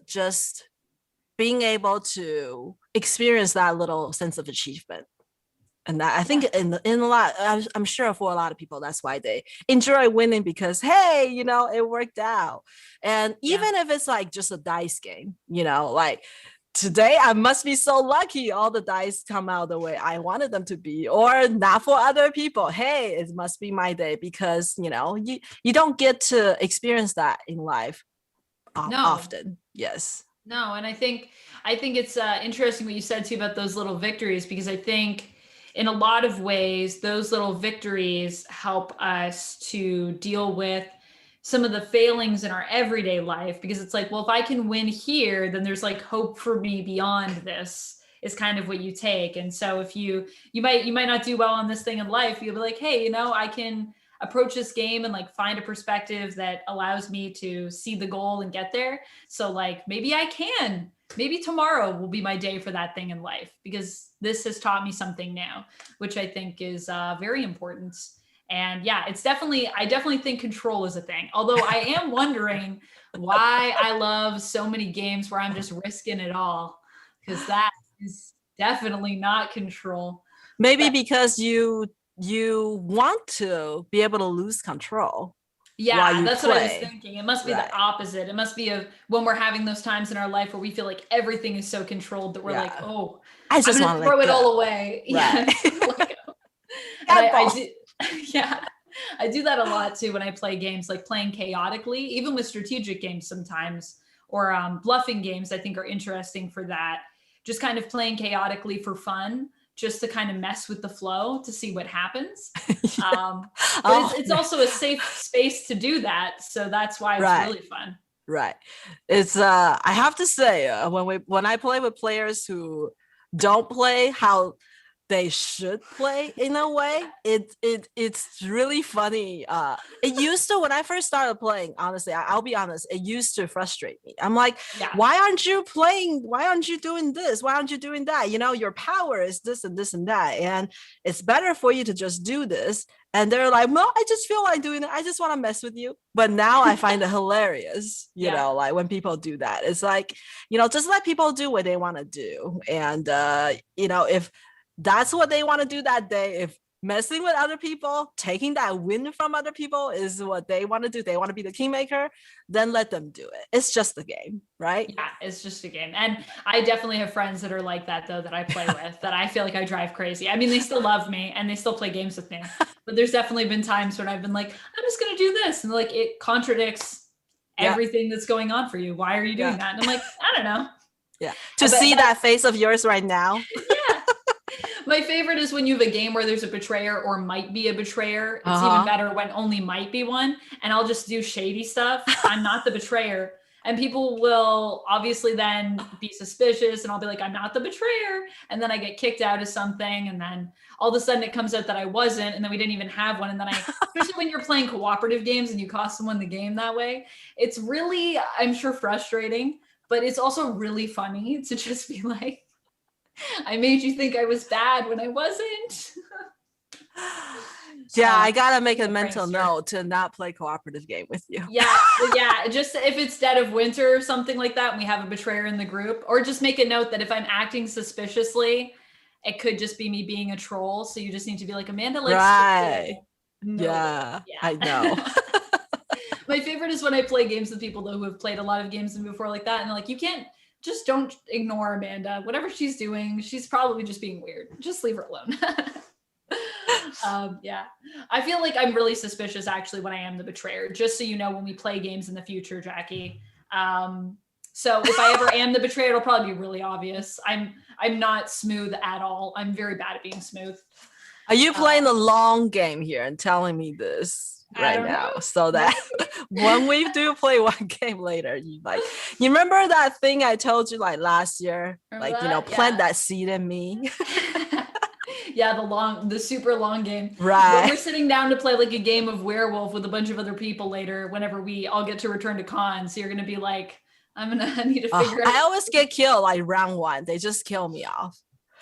just being able to experience that little sense of achievement. And I think in a lot, I'm sure for a lot of people, that's why they enjoy winning because, hey, it worked out. And even if it's like just a dice game, like today I must be so lucky all the dice come out the way I wanted them to be, or not for other people. Hey, it must be my day because, you don't get to experience that in life often. Yes. No, and I think it's interesting what you said too about those little victories, because I think in a lot of ways, those little victories help us to deal with some of the failings in our everyday life, because it's like, well, if I can win here, then there's like hope for me beyond this is kind of what you take. And so if you might not do well on this thing in life, you'll be like, hey, I can approach this game and like find a perspective that allows me to see the goal and get there. So like, maybe tomorrow will be my day for that thing in life, because this has taught me something now, which I think is very important. And I definitely think control is a thing. Although I am wondering why I love so many games where I'm just risking it all, because that is definitely not control. Maybe because you want to be able to lose control. Yeah, that's what I was thinking. It must be the opposite. It must be when we're having those times in our life where we feel like everything is so controlled that we're like, oh, I'm just going to throw it all away. Right. I do that a lot too when I play games, like playing chaotically, even with strategic games sometimes, or bluffing games I think are interesting for that. Just kind of playing chaotically for fun, just to kind of mess with the flow to see what happens. But it's also a safe space to do that. So that's why it's really fun. Right. It's I have to say when I play with players who don't play how they should play in a way. It's really funny. It used to, when I first started playing, honestly, I'll be honest, it used to frustrate me. I'm like, why aren't you playing? Why aren't you doing this? Why aren't you doing that? You know, your power is this and this and that, and it's better for you to just do this. And they're like, no, I just feel like doing it. I just want to mess with you. But now I find it hilarious, you know, like when people do that. It's like, you know, just let people do what they want to do. And, you know, if that's what they want to do that day, if messing with other people, taking that win from other people is what they want to do, they want to be the kingmaker, then let them do it. It's just a game, right? Yeah, it's just a game. And I definitely have friends that are like that, though, that I play with, that I feel like I drive crazy. I mean, they still love me and they still play games with me. But there's definitely been times when I've been like, I'm just going to do this. And like, it contradicts everything that's going on for you. Why are you doing that? And I'm like, I don't know. Yeah. To see that face of yours right now. Yeah. My favorite is when you have a game where there's a betrayer or might be a betrayer. It's even better when only might be one. And I'll just do shady stuff. I'm not the betrayer. And people will obviously then be suspicious and I'll be like, I'm not the betrayer. And then I get kicked out of something. And then all of a sudden it comes out that I wasn't. And then we didn't even have one. And then especially when you're playing cooperative games and you cost someone the game that way, it's really, I'm sure, frustrating, but it's also really funny to just be like, I made you think I was bad when I wasn't. Yeah, I gotta make a mental note to not play cooperative game with you. Yeah, just if it's dead of winter or something like that, and we have a betrayer in the group, or just make a note that if I'm acting suspiciously, it could just be me being a troll. So you just need to be like, Amanda likes right. No. Yeah, I know. My favorite is when I play games with people though who have played a lot of games before like that, and they're like, you can't. Just don't ignore Amanda. Whatever she's doing, she's probably just being weird. Just leave her alone. Yeah. I feel like I'm really suspicious actually when I am the betrayer, just so you know when we play games in the future, Jackie. So if I ever am the betrayer, it'll probably be really obvious. I'm not smooth at all. I'm very bad at being smooth. Are you playing the long game here and telling me this right now so that when we do play one game later, you remember that thing I told you like last year, plant that seed in me. Yeah, the super long game. Right. When we're sitting down to play like a game of werewolf with a bunch of other people later, whenever we all get to return to cons, so you're gonna be like, I need to figure out. I always get killed like round one. They just kill me off.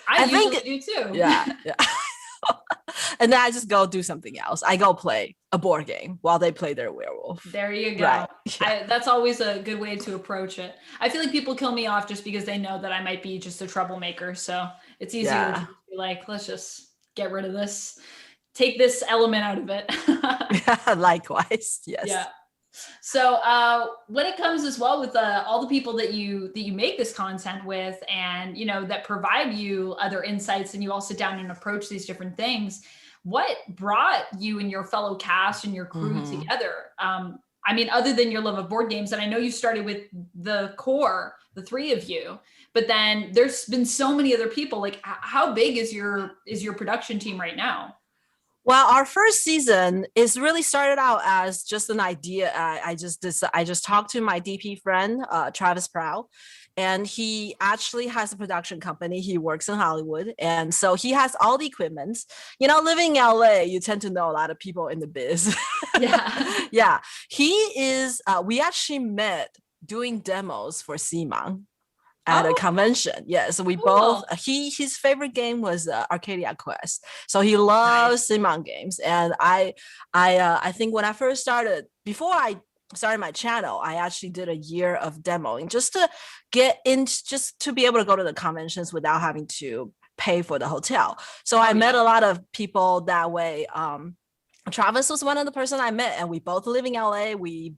I usually do too. Yeah. And then I just go do something else. I go play a board game while they play their werewolf. There you go. Right. Yeah. That's always a good way to approach it. I feel like people kill me off just because they know that I might be just a troublemaker. So it's easier to be like, let's just get rid of this. Take this element out of it. Yeah, likewise. Yes. Yeah. So when it comes as well with all the people that you make this content with, and that provide you other insights, and you all sit down and approach these different things, what brought you and your fellow cast and your crew together? I mean, other than your love of board games, and I know you started with the core, the three of you, but then there's been so many other people. Like, how big is your production team right now? Well, our first season is really started out as just an idea. I just talked to my DP friend, Travis Prow, and he actually has a production company. He works in Hollywood. And so he has all the equipment. Living in LA, you tend to know a lot of people in the biz. Yeah. Yeah. He is, we actually met doing demos for Simon at a convention. Yeah, so we both, his favorite game was Arcadia Quest. So he loves Simon games. And I think when I first started, before I started my channel, I actually did a year of demoing just to get in, just to be able to go to the conventions without having to pay for the hotel. So I met a lot of people that way. Travis was one of the person I met, and we both live in LA. We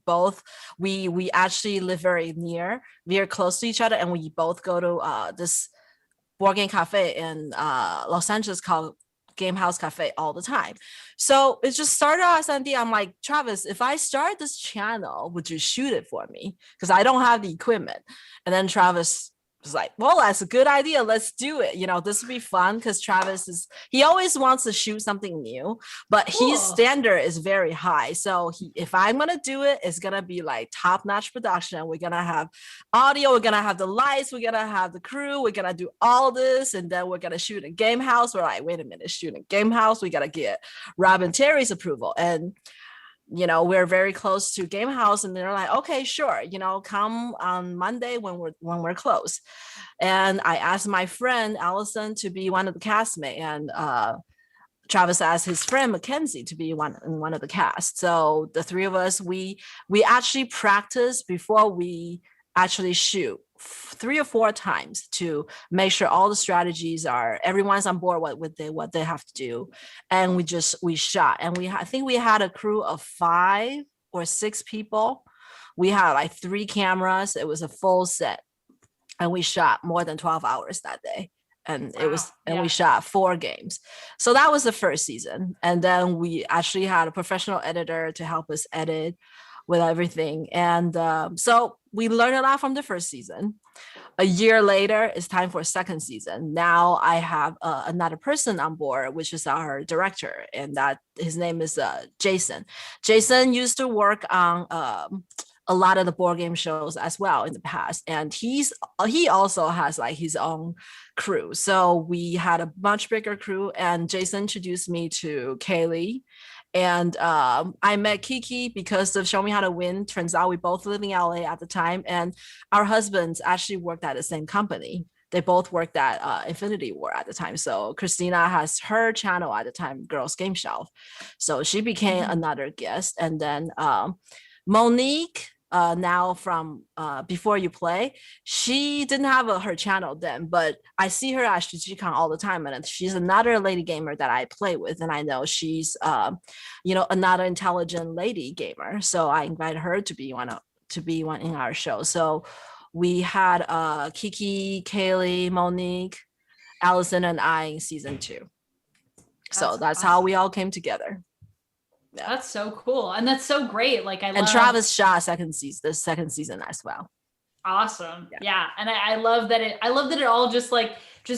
actually live very close to each other, and we both go to this board game cafe in Los Angeles called Game House Cafe all the time. So it just started out as an idea. I'm like, Travis, if I start this channel, would you shoot it for me? Because I don't have the equipment. And then Travis was like, well, that's a good idea. Let's do it. This would be fun because Travis he always wants to shoot something new, but his standard is very high. So if I'm going to do it, it's going to be like top-notch production. We're going to have audio. We're going to have the lights. We're going to have the crew. We're going to do all this. And then we're going to shoot in game house. We're like, wait a minute, shoot in game house. We got to get Rob and Terry's approval. And we're very close to game house, and they're like, okay, sure, come on Monday when we're close. And I asked my friend Allison to be one of the castmates, and Travis asked his friend Mackenzie to be one of the cast. So the three of us, we actually practice before we actually shoot 3 or 4 times to make sure all the strategies everyone's on board what they have to do. And we shot, and I think we had a crew of 5 or 6 people. We had like 3 cameras. It was a full set, and we shot more than 12 hours that day. And we shot 4 games. So that was the first season. And then we actually had a professional editor to help us edit with everything. And so we learned a lot from the first season. A year later, it's time for a second season. Now I have another person on board, which is our director, and that his name is Jason. Jason used to work on a lot of the board game shows as well in the past, and he also has like his own crew. So we had a much bigger crew, and Jason introduced me to Kaylee. And I met Kiki because of Show Me How to Win. Turns out we both lived in LA at the time, and our husbands actually worked at the same company. They both worked at Infinity War at the time. So Christina has her channel at the time, Girls Game Shelf. So she became another guest. And then Monique, now from Before You Play, she didn't have her channel then, but I see her at StrategiCon all the time, and she's another lady gamer that I play with, and I know she's another intelligent lady gamer, so I invited her to be one in our show. So we had Kiki, Kaylee, Monique, Allison, and I in season 2. So that's awesome. How we all came together. Yeah. That's so cool. And that's so great. Like and Travis shot the second season as well. Awesome. Yeah. And I love that it all just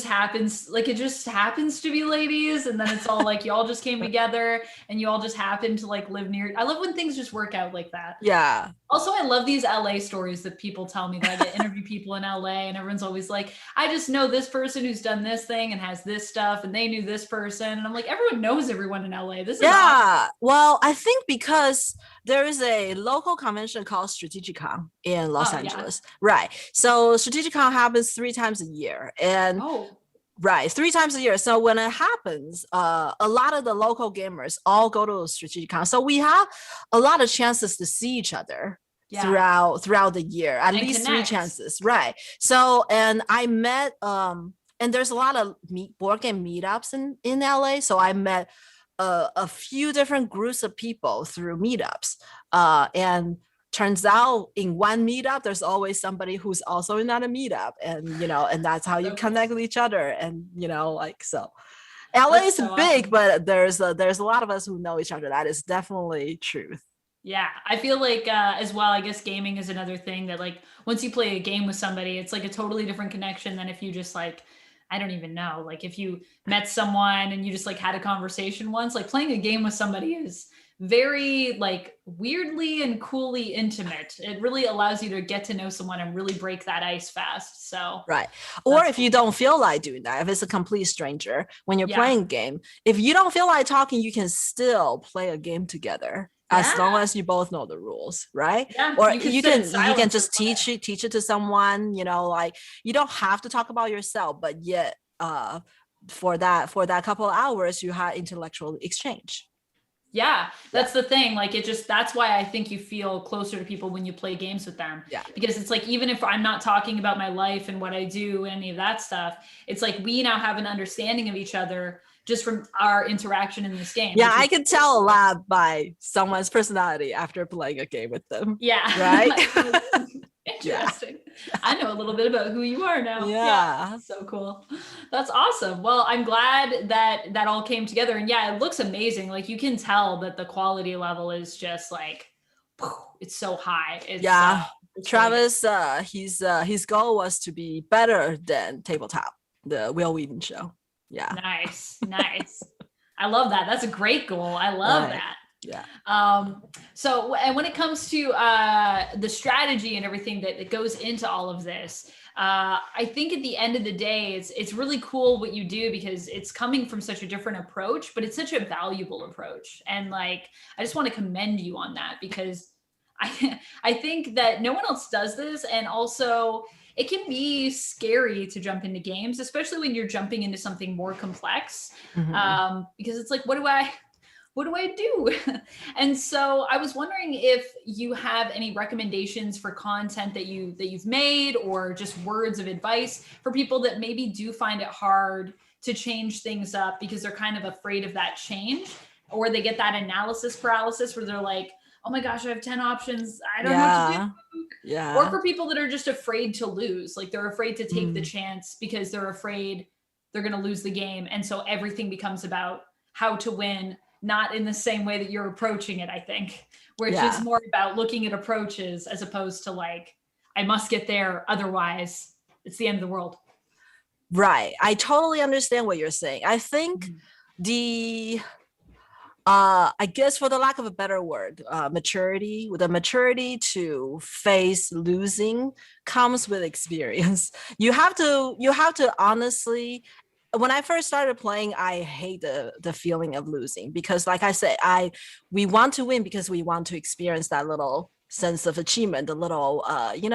happens. Like it just happens to be ladies. And then it's all like, you all just came together and you all just happen to like live near. I love when things just work out like that. Yeah. Also, I love these LA stories that people tell me, that I get interview people in LA, and everyone's always like, I just know this person who's done this thing and has this stuff, and they knew this person. And I'm like, everyone knows everyone in LA. This is awesome. Well, I think because there is a local convention called StrategiCon in Los Angeles. Yeah. Right. So StrategiCon happens 3 times a year. And right, 3 times a year. So when it happens, a lot of the local gamers all go to StrategiCon. So we have a lot of chances to see each other throughout the year, at least connect. 3 chances. Right. So, and I met, and there's a lot of board game meetups in LA. So I met a few different groups of people through meetups. And turns out in one meetup, there's always somebody who's also in another meetup, and and that's how you connect with each other. And so LA is so big, awesome. But there's a lot of us who know each other. That is definitely truth. Yeah, I feel like as well, I guess gaming is another thing that like once you play a game with somebody, it's like a totally different connection than if you just like, I don't even know, like if you met someone and you just like had a conversation once. Like playing a game with somebody is very like weirdly and coolly intimate. It really allows you to get to know someone and really break that ice fast. So right. Or if you don't feel like doing that, if it's a complete stranger, when you're playing a game, if you don't feel like talking, you can still play a game together. As long as you both know the rules, right? Yeah, or you can just teach it to someone, like you don't have to talk about yourself, but yet for that couple of hours you had intellectual exchange. Yeah, that's the thing. Like that's why I think you feel closer to people when you play games with them. Yeah. Because it's like, even if I'm not talking about my life and what I do and any of that stuff, it's like we now have an understanding of each other just from our interaction in this game. Yeah, I can tell a lot by someone's personality after playing a game with them. Yeah. Right? Interesting. Yeah. I know a little bit about who you are now. Yeah. So cool. That's awesome. Well, I'm glad that all came together. And yeah, it looks amazing. Like you can tell that the quality level is just like, it's so high. It's Travis, his goal was to be better than Tabletop, the Will Wheaton show. Yeah. Nice. I love that. That's a great goal. I love that. Yeah. So, and when it comes to the strategy and everything that goes into all of this, I think at the end of the day, it's really cool what you do because it's coming from such a different approach, but it's such a valuable approach. And like, I just want to commend you on that because I think that no one else does this. And also it can be scary to jump into games, especially when you're jumping into something more complex. Because it's like, what do I do? And so I was wondering if you have any recommendations for content that you've made or just words of advice for people that maybe do find it hard to change things up because they're kind of afraid of that change, or they get that analysis paralysis where they're like, oh my gosh, I have 10 options. I don't know what to do. Yeah. Or for people that are just afraid to lose, like they're afraid to take the chance because they're afraid they're going to lose the game. And so everything becomes about how to win, not in the same way that you're approaching it, I think, where it's just more about looking at approaches as opposed to like, I must get there, otherwise it's the end of the world. Right. I totally understand what you're saying. I think I guess for the lack of a better word, maturity, with the maturity to face losing comes with experience. You have to honestly, when I first started playing, I hate the feeling of losing because like I said, we want to win because we want to experience that little sense of achievement, the little,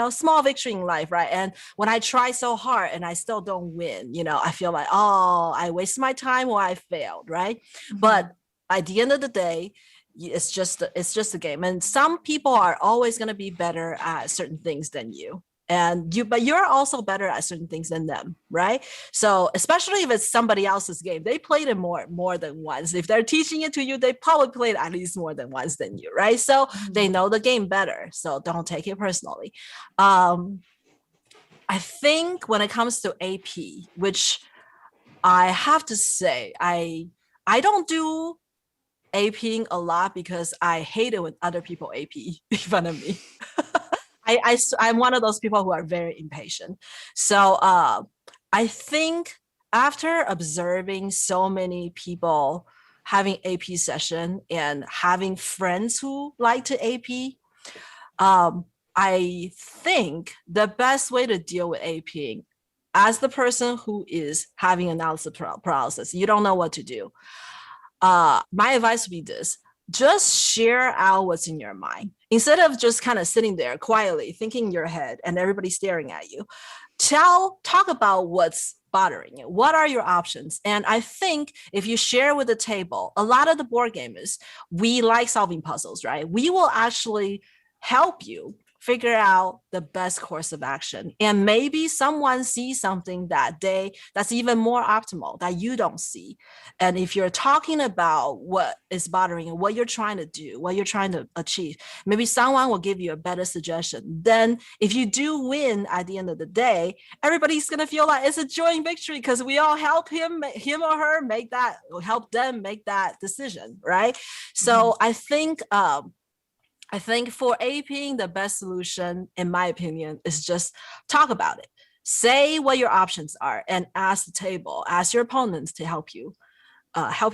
small victory in life, right? And when I try so hard and I still don't win, I feel like, oh, I wasted my time or I failed, right? But at the end of the day, it's just a game, and some people are always going to be better at certain things than you, but you're also better at certain things than them, right? So especially if it's somebody else's game, they played it more than once. If they're teaching it to you, they probably played at least more than once than you, right? So they know the game better. So don't take it personally. I think when it comes to AP, which I have to say, I don't do APing a lot because I hate it when other people AP in front of me. I'm one of those people who are very impatient. So I think after observing so many people having AP session and having friends who like to AP, I think the best way to deal with APing as the person who is having analysis paralysis, you don't know what to do. My advice would be this: just share out what's in your mind. Instead of just kind of sitting there quietly thinking in your head and everybody staring at you, talk about what's bothering you. What are your options? And I think if you share with the table, a lot of the board gamers, we like solving puzzles, right? We will actually help you figure out the best course of action. And maybe someone sees something that's even more optimal that you don't see. And if you're talking about what is bothering you, what you're trying to do, what you're trying to achieve, maybe someone will give you a better suggestion. Then if you do win at the end of the day, everybody's going to feel like it's a joint victory because we all help him or her help them make that decision, right? So I think for APing, the best solution, in my opinion, is just talk about it. Say what your options are and ask the table, ask your opponents to help you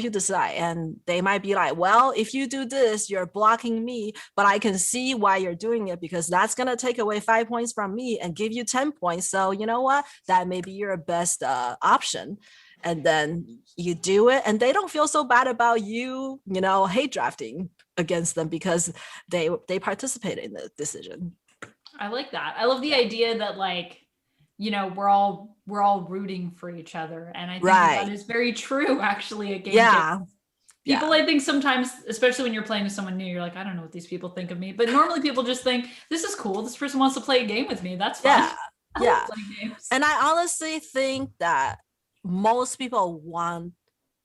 decide. And they might be like, well, if you do this, you're blocking me, but I can see why you're doing it because that's going to take away 5 points from me and give you 10 points. So you know what? That may be your best option. And then you do it and they don't feel so bad about you, hate drafting against them because they participated in the decision. I like that. I love the idea that we're all rooting for each other. And I think that is very true actually at game game. People, I think sometimes, especially when you're playing with someone new, you're like, I don't know what these people think of me. But normally people just think, this is cool. This person wants to play a game with me. That's fun. Yeah. And I honestly think that most people want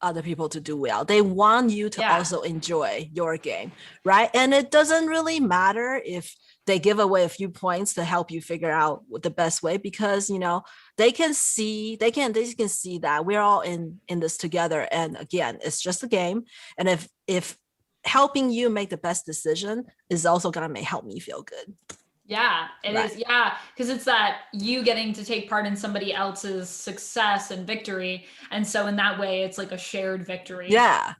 other people to do well. They want you to also enjoy your game, right? And it doesn't really matter if they give away a few points to help you figure out the best way because they can see that we're all in this together. And again, it's just a game. And if helping you make the best decision is also gonna help me feel good. Yeah, it is. Yeah, because it's that you getting to take part in somebody else's success and victory. And so in that way, it's like a shared victory. Yeah.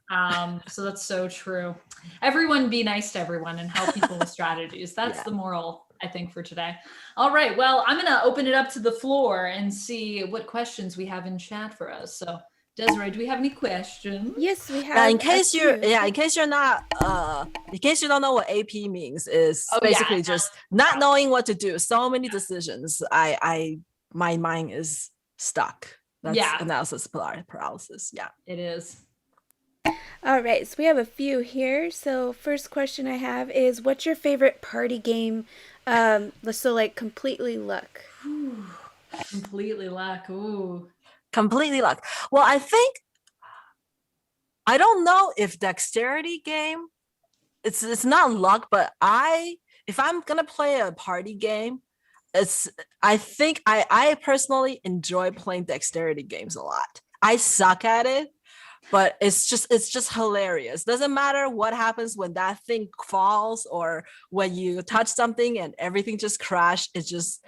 So that's so true. Everyone be nice to everyone and help people with strategies. That's the moral, I think, for today. All right. Well, I'm going to open it up to the floor and see what questions we have in chat for us. So Desiree, do we have any questions? Yes, we have. In case you're not in case you don't know what AP means, is basically just not knowing what to do. So many decisions. My mind is stuck. That's analysis paralysis. Yeah. It is. All right, so we have a few here. So first question I have is, what's your favorite party game? So like Completely Luck. Completely Luck. Ooh. Completely Luck. Well, I don't know if dexterity game, it's not luck, but if I'm gonna play a party game, I think I personally enjoy playing dexterity games a lot. I suck at it, but it's just hilarious. Doesn't matter what happens when that thing falls or when you touch something and everything just crashed. It's just,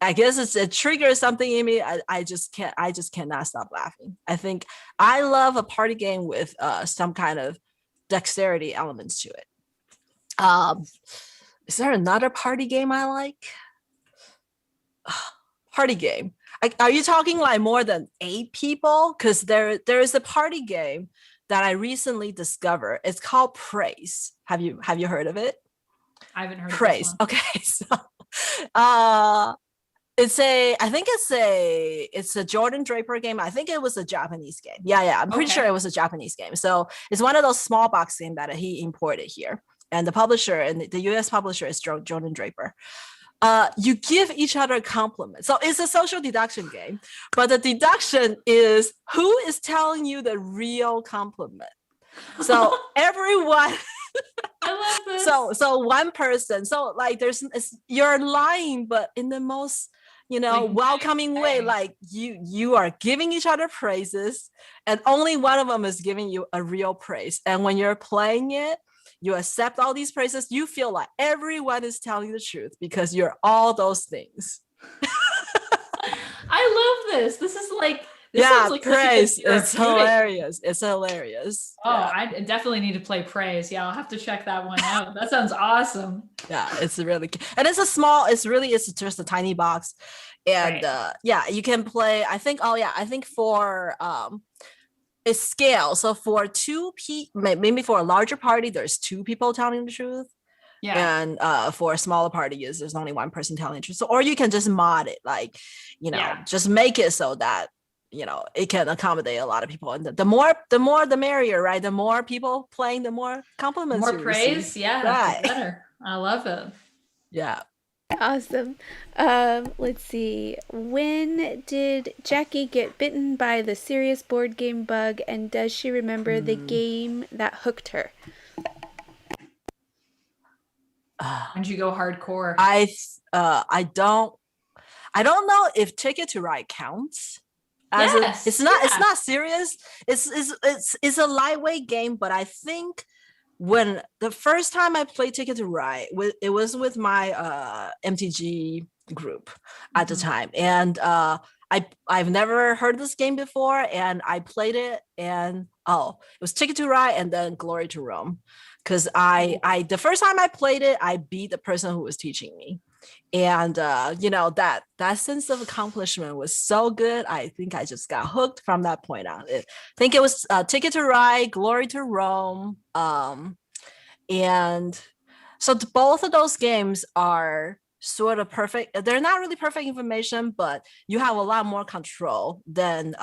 I guess it triggers something in me. I just cannot stop laughing. I think I love a party game with some kind of dexterity elements to it. Is there another party game I like? Party game. Are you talking like more than 8 people? Because there is a party game that I recently discovered. It's called Praise. Have you heard of it? I haven't heard Praise. of this one. Okay, so it's a Jordan Draper game. I think it was a Japanese game. Yeah. I'm pretty sure it was a Japanese game. So it's one of those small box games that he imported here. And the publisher and the US publisher is Jordan Draper. You give each other compliments. So it's a social deduction game, but the deduction is who is telling you the real compliment. So everyone, I love this. So one person, so like you're lying, but in the most, like, welcoming way, like you are giving each other praises and only one of them is giving you a real praise. And when you're playing it, you accept all these praises, you feel like everyone is telling the truth because you're all those things. I love this. This is like, praise. It's hilarious. It's hilarious. Oh, I definitely need to play Praise. Yeah, I'll have to check that one out. That sounds awesome. Yeah, it's really, and it's just a tiny box. And you can play, I think for it's scale. So for 2 people, maybe for a larger party, there's 2 people telling the truth. Yeah. And for a smaller party, there's only 1 person telling the truth. So, or you can just mod it, like, just make it so that, it can accommodate a lot of people. And the more the merrier, right? The more people playing, the more compliments, more praise. Receive. Yeah, right. Better. I love it. Yeah. Awesome. Let's see. When did Jackie get bitten by the serious board game bug, and does she remember the game that hooked her? When did you go hardcore? I don't know if Ticket to Ride counts. It's not serious. It's a lightweight game, but I think when the first time I played Ticket to Ride, it was with my MTG group at the time, and I've never heard this game before, and I played it, and it was Ticket to Ride and then Glory to Rome, because I the first time I played it, I beat the person who was teaching me. And that sense of accomplishment was so good. I think I just got hooked from that point on. I think it was Ticket to Ride, Glory to Rome, and so both of those games are sort of perfect. They're not really perfect information, but you have a lot more control than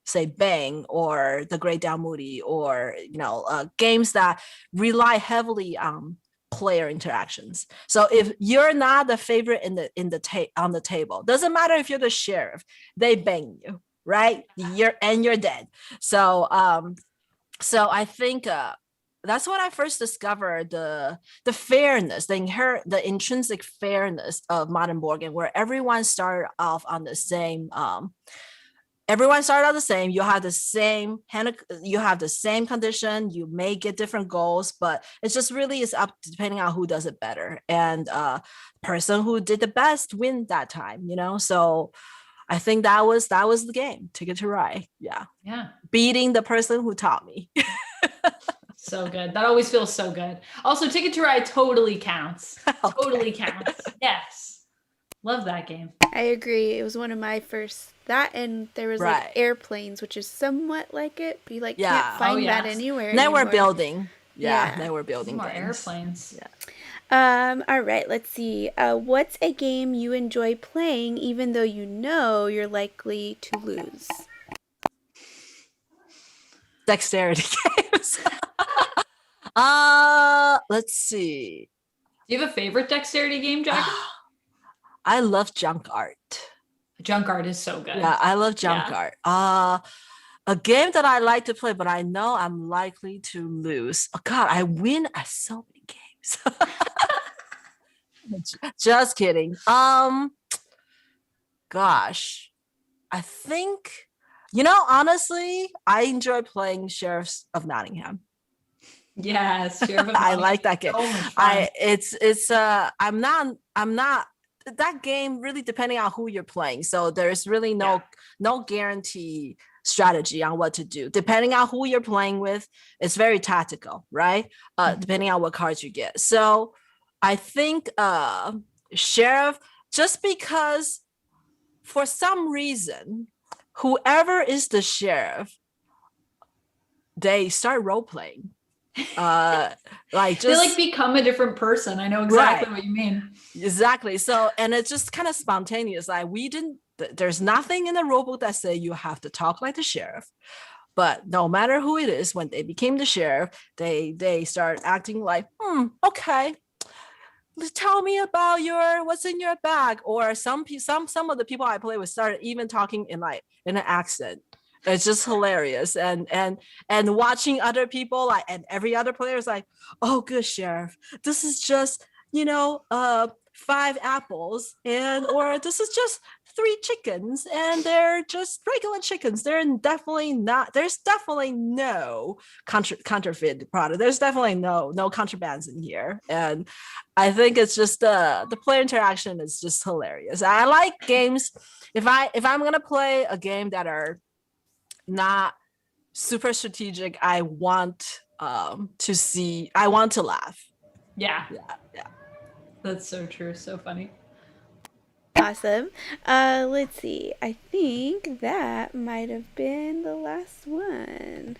say Bang or The Great Down Moody, or games that rely heavily on player interactions. So if you're not the favorite on the table, doesn't matter if you're the sheriff, they bang you, right? You're dead. So I think that's when I first discovered the fairness, the intrinsic fairness of modern board game, where everyone started off on the same everyone started out the same. You have the same you have the same condition. You may get different goals, but it's just really is up depending on who does it better. And person who did the best win that time, So I think that was the game. Ticket to Ride. Yeah. Yeah. Beating the person who taught me. So good. That always feels so good. Also, Ticket to Ride totally counts. Okay. Totally counts. Yes. Love that game. I agree. It was one of my first. That, and there was like Airplanes, which is somewhat like it, but you can't find that anywhere. Network building. Yeah. Network building. More Airplanes. Yeah. All right, let's see. What's a game you enjoy playing even though you know you're likely to lose? Dexterity games. Let's see. Do you have a favorite dexterity game, Jackie? I love Junk Art. Junk Art is so good. Yeah, I love Junk Art. A game that I like to play, but I know I'm likely to lose. Oh God, I win at so many games. Just kidding. Gosh, I think, honestly, I enjoy playing Sheriffs of Nottingham. Yes, Sheriff of Nottingham. I like that game. So much fun. I'm not that game really depending on who you're playing. So there's really no guarantee strategy on what to do. Depending on who you're playing with, it's very tactical, right? Depending on what cards you get. So I think Sheriff, just because for some reason, whoever is the sheriff, they start role playing. They become a different person. I know exactly what you mean. Exactly. So, and it's just kind of spontaneous. There's nothing in the rulebook that say you have to talk like the sheriff. But no matter who it is, when they became the sheriff, they start acting like, okay, tell me about what's in your bag. Or some of the people I play with started even talking in an accent. It's just hilarious. And watching other people and every other player is like, oh, good sheriff, this is just 5 apples, or this is just 3 chickens, and they're just regular chickens. There's definitely no counterfeit product. There's definitely no contrabands in here. And I think it's just the player interaction is just hilarious. I like games. If I'm gonna play a game that are not super strategic, I want to laugh. Yeah. That's so true. So funny. Awesome. Let's see. I think that might have been the last one.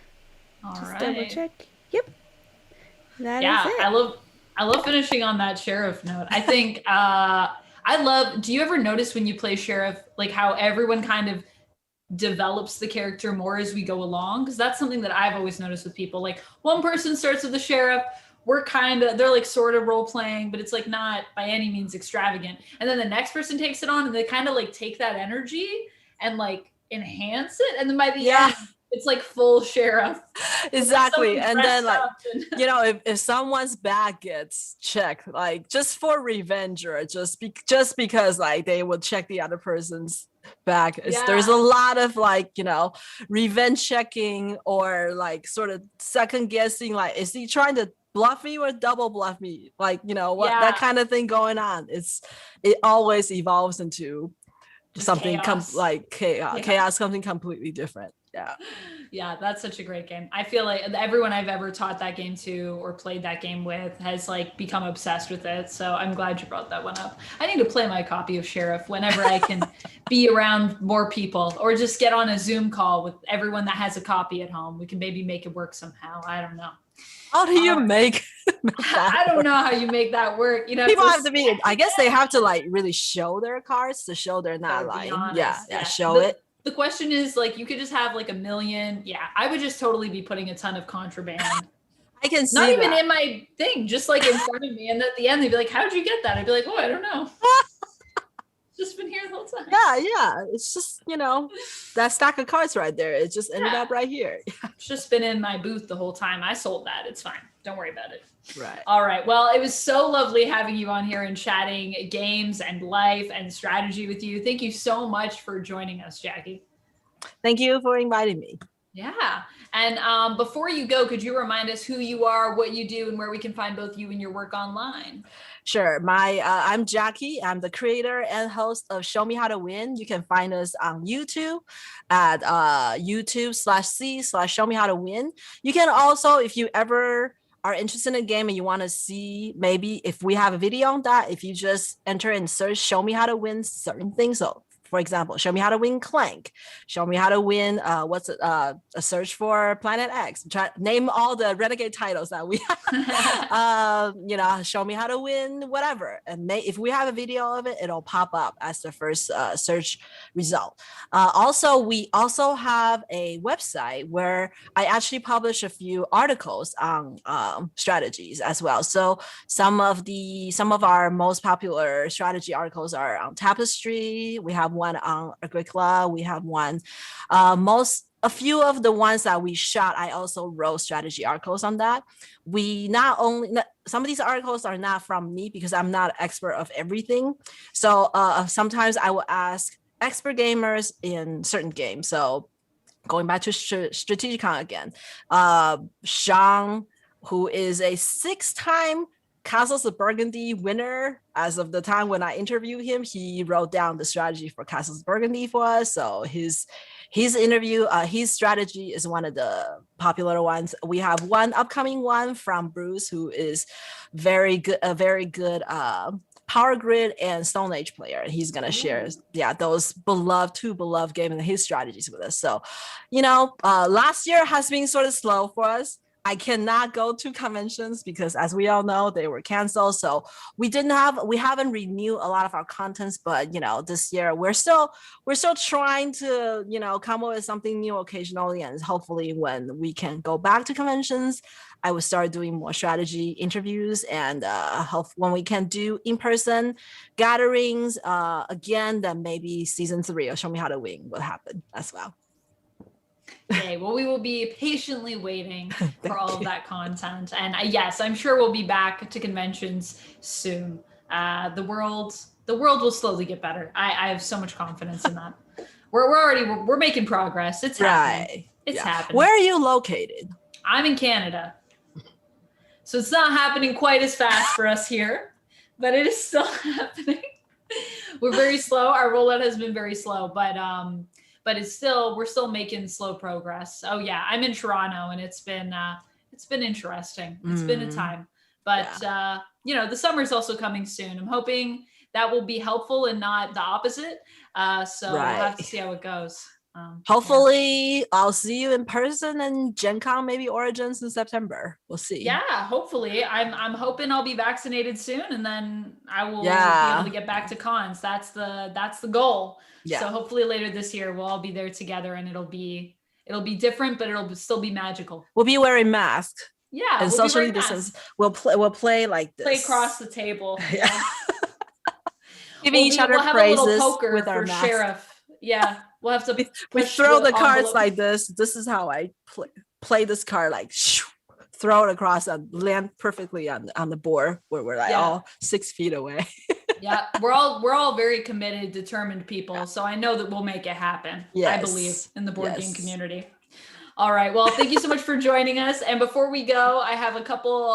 All Just right. double check. Yep. That is it. I love finishing on that sheriff note. I think do you ever notice when you play sheriff, how everyone kind of develops the character more as we go along? Because that's something that I've always noticed with people. One person starts with the sheriff, they're sort of role playing, but it's not by any means extravagant. And then the next person takes it on and they kind of take that energy and enhance it. And then by the end, it's full sheriff. Exactly. And then if someone's bag gets checked, just for revenge or just because they will check the other person's bag. There's a lot of revenge checking or sort of second guessing, is he trying to bluff me or double bluff me? That kind of thing going on. It always evolves into just something chaos, something completely different. Yeah, that's such a great game. I feel like everyone I've ever taught that game to or played that game with has become obsessed with it. So I'm glad you brought that one up. I need to play my copy of Sheriff whenever I can be around more people, or just get on a Zoom call with everyone that has a copy at home. We can maybe make it work somehow. I don't know. How do you make that I don't know how you make that work. People have to be, I guess they have to really show their cards to show they're not lying. Show it. The question is you could just have a million. Yeah, I would just totally be putting a ton of contraband. I can see not even in my thing, just in front of me. And at the end, they'd be like, "How'd you get that?" I'd be like, "Oh, I don't know. Just been here the whole time." Yeah. It's just that stack of cards right there. It just ended up right here. It's just been in my booth the whole time. I sold that. It's fine. Don't worry about it. Right. All right. Well, it was so lovely having you on here and chatting games and life and strategy with you. Thank you so much for joining us, Jackie. Thank you for inviting me. Yeah. And before you go, could you remind us who you are, what you do, and where we can find both you and your work online? Sure. I'm Jackie. I'm the creator and host of Show Me How to Win. You can find us on YouTube at YouTube/C/Show Me How to Win. You can also, if you ever are interested in a game and you want to see maybe if we have a video on that, if you just enter and search Show Me How to Win certain things. So for example, show me how to win Clank. Show me how to win. A search for Planet X? Name all the Renegade titles that we have. Show me how to win whatever. And if we have a video of it, it'll pop up as the first search result. We also have a website where I actually publish a few articles on strategies as well. So some of our most popular strategy articles are on Tapestry. We have one on Agricola. We have one. A few of the ones that we shot, I also wrote strategy articles on that. Some of these articles are not from me because I'm not an expert of everything. So sometimes I will ask expert gamers in certain games. So going back to Strategicon again, Sean, who is a 6-time Castles of Burgundy winner. As of the time when I interviewed him, he wrote down the strategy for Castles of Burgundy for us. So his strategy is one of the popular ones. We have one upcoming one from Bruce, who is a very good Power Grid and Stone Age player. And he's gonna share those two beloved games and his strategies with us. So, last year has been sort of slow for us. I cannot go to conventions because, as we all know, they were canceled. So we haven't renewed a lot of our contents, but this year we're still trying to come up with something new occasionally, and hopefully when we can go back to conventions, I will start doing more strategy interviews, and when we can do in-person gatherings again, then maybe season 3 of Show Me How to Win will happen as well. Okay, well, we will be patiently waiting for all of that content. And yes, I'm sure we'll be back to conventions soon. The world will slowly get better. I have so much confidence in that. We're making progress. It's happening. Right. It's happening. Where are you located? I'm in Canada. So it's not happening quite as fast for us here, but it is still happening. We're very slow. Our rollout has been very slow, but we're still making slow progress. Oh yeah, I'm in Toronto, and it's been interesting. It's been a time, but the summer's also coming soon. I'm hoping that will be helpful and not the opposite. So we'll have to see how it goes. Hopefully I'll see you in person in Gen Con, maybe Origins in September. We'll see. Yeah, hopefully. I'm hoping I'll be vaccinated soon, and then I will be able to get back to cons. That's the goal. Yeah. So hopefully later this year we'll all be there together, and it'll be different, but it'll still be magical. We'll be wearing masks. Yeah, and socially distance. We'll play like this. Play across the table. Yeah. Giving each other praises with our masks. Sheriff. Yeah. We'll have to we throw the cards like this. This is how I play this card, like throw it across and land perfectly on the board where we're all 6 feet away. Yeah, we're all very committed, determined people. So I know that we'll make it happen. Yes. I believe in the board game community. All right. Well, thank you so much for joining us. And before we go, I have a couple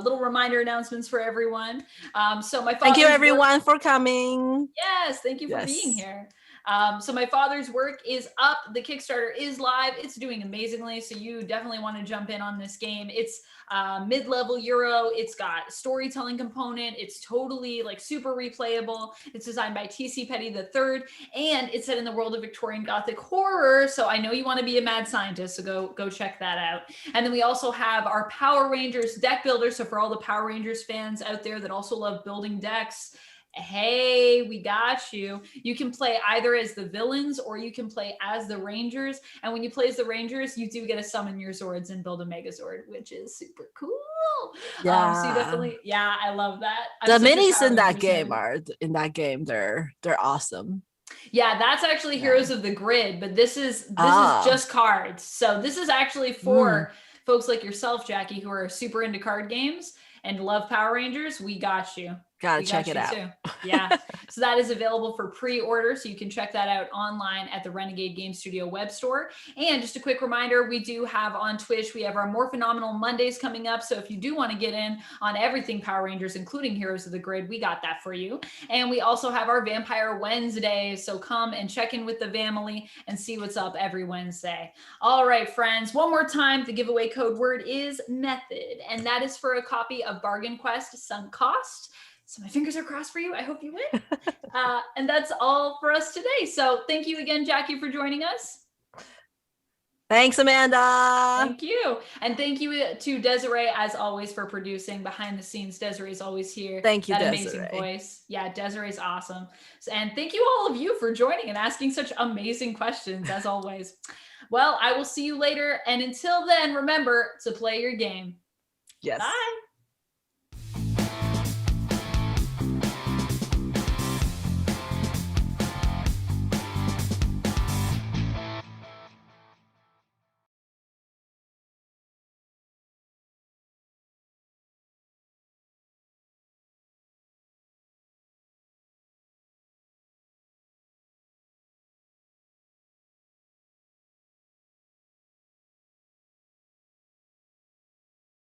little reminder announcements for everyone. Thank you everyone for coming. Yes, thank you for being here. So my father's work is up. The Kickstarter is live. It's doing amazingly. So you definitely want to jump in on this game. It's mid-level Euro. It's got storytelling component. It's totally like super replayable. It's designed by T.C. Petty III, and it's set in the world of Victorian Gothic horror. So I know you want to be a mad scientist, so go check that out. And then we also have our Power Rangers deck builder. So for all the Power Rangers fans out there that also love building decks, hey, we got you. You can play either as the villains or you can play as the Rangers. And when you play as the Rangers, you do get to summon your Zords and build a Megazord, which is super cool. Yeah. So you definitely, I love that. The minis in that game they're awesome. Yeah, that's actually Heroes of the Grid, but this is just cards. So this is actually for folks like yourself, Jackie, who are super into card games and love Power Rangers. We got you. Gotta We check got it you out. too. Yeah. So that is available for pre-order. So you can check that out online at the Renegade Game Studio web store. And just a quick reminder, we do have on Twitch, we have our More Phenomenal Mondays coming up. So if you do want to get in on everything Power Rangers, including Heroes of the Grid, we got that for you. And we also have our Vampire Wednesdays. So come and check in with the family and see what's up every Wednesday. All right, friends, one more time, the giveaway code word is method. And that is for a copy of Bargain Quest Sunk Cost. So my fingers are crossed for you. I hope you win. And that's all for us today. So thank you again, Jackie, for joining us. Thanks, Amanda. Thank you. And thank you to Desiree, as always, for producing behind the scenes. Desiree's always here. Thank you, that Desiree. amazing voice. Yeah, Desiree's awesome. And thank you all of you for joining and asking such amazing questions, as always. Well, I will see you later. And until then, remember to play your game. Yes. Bye.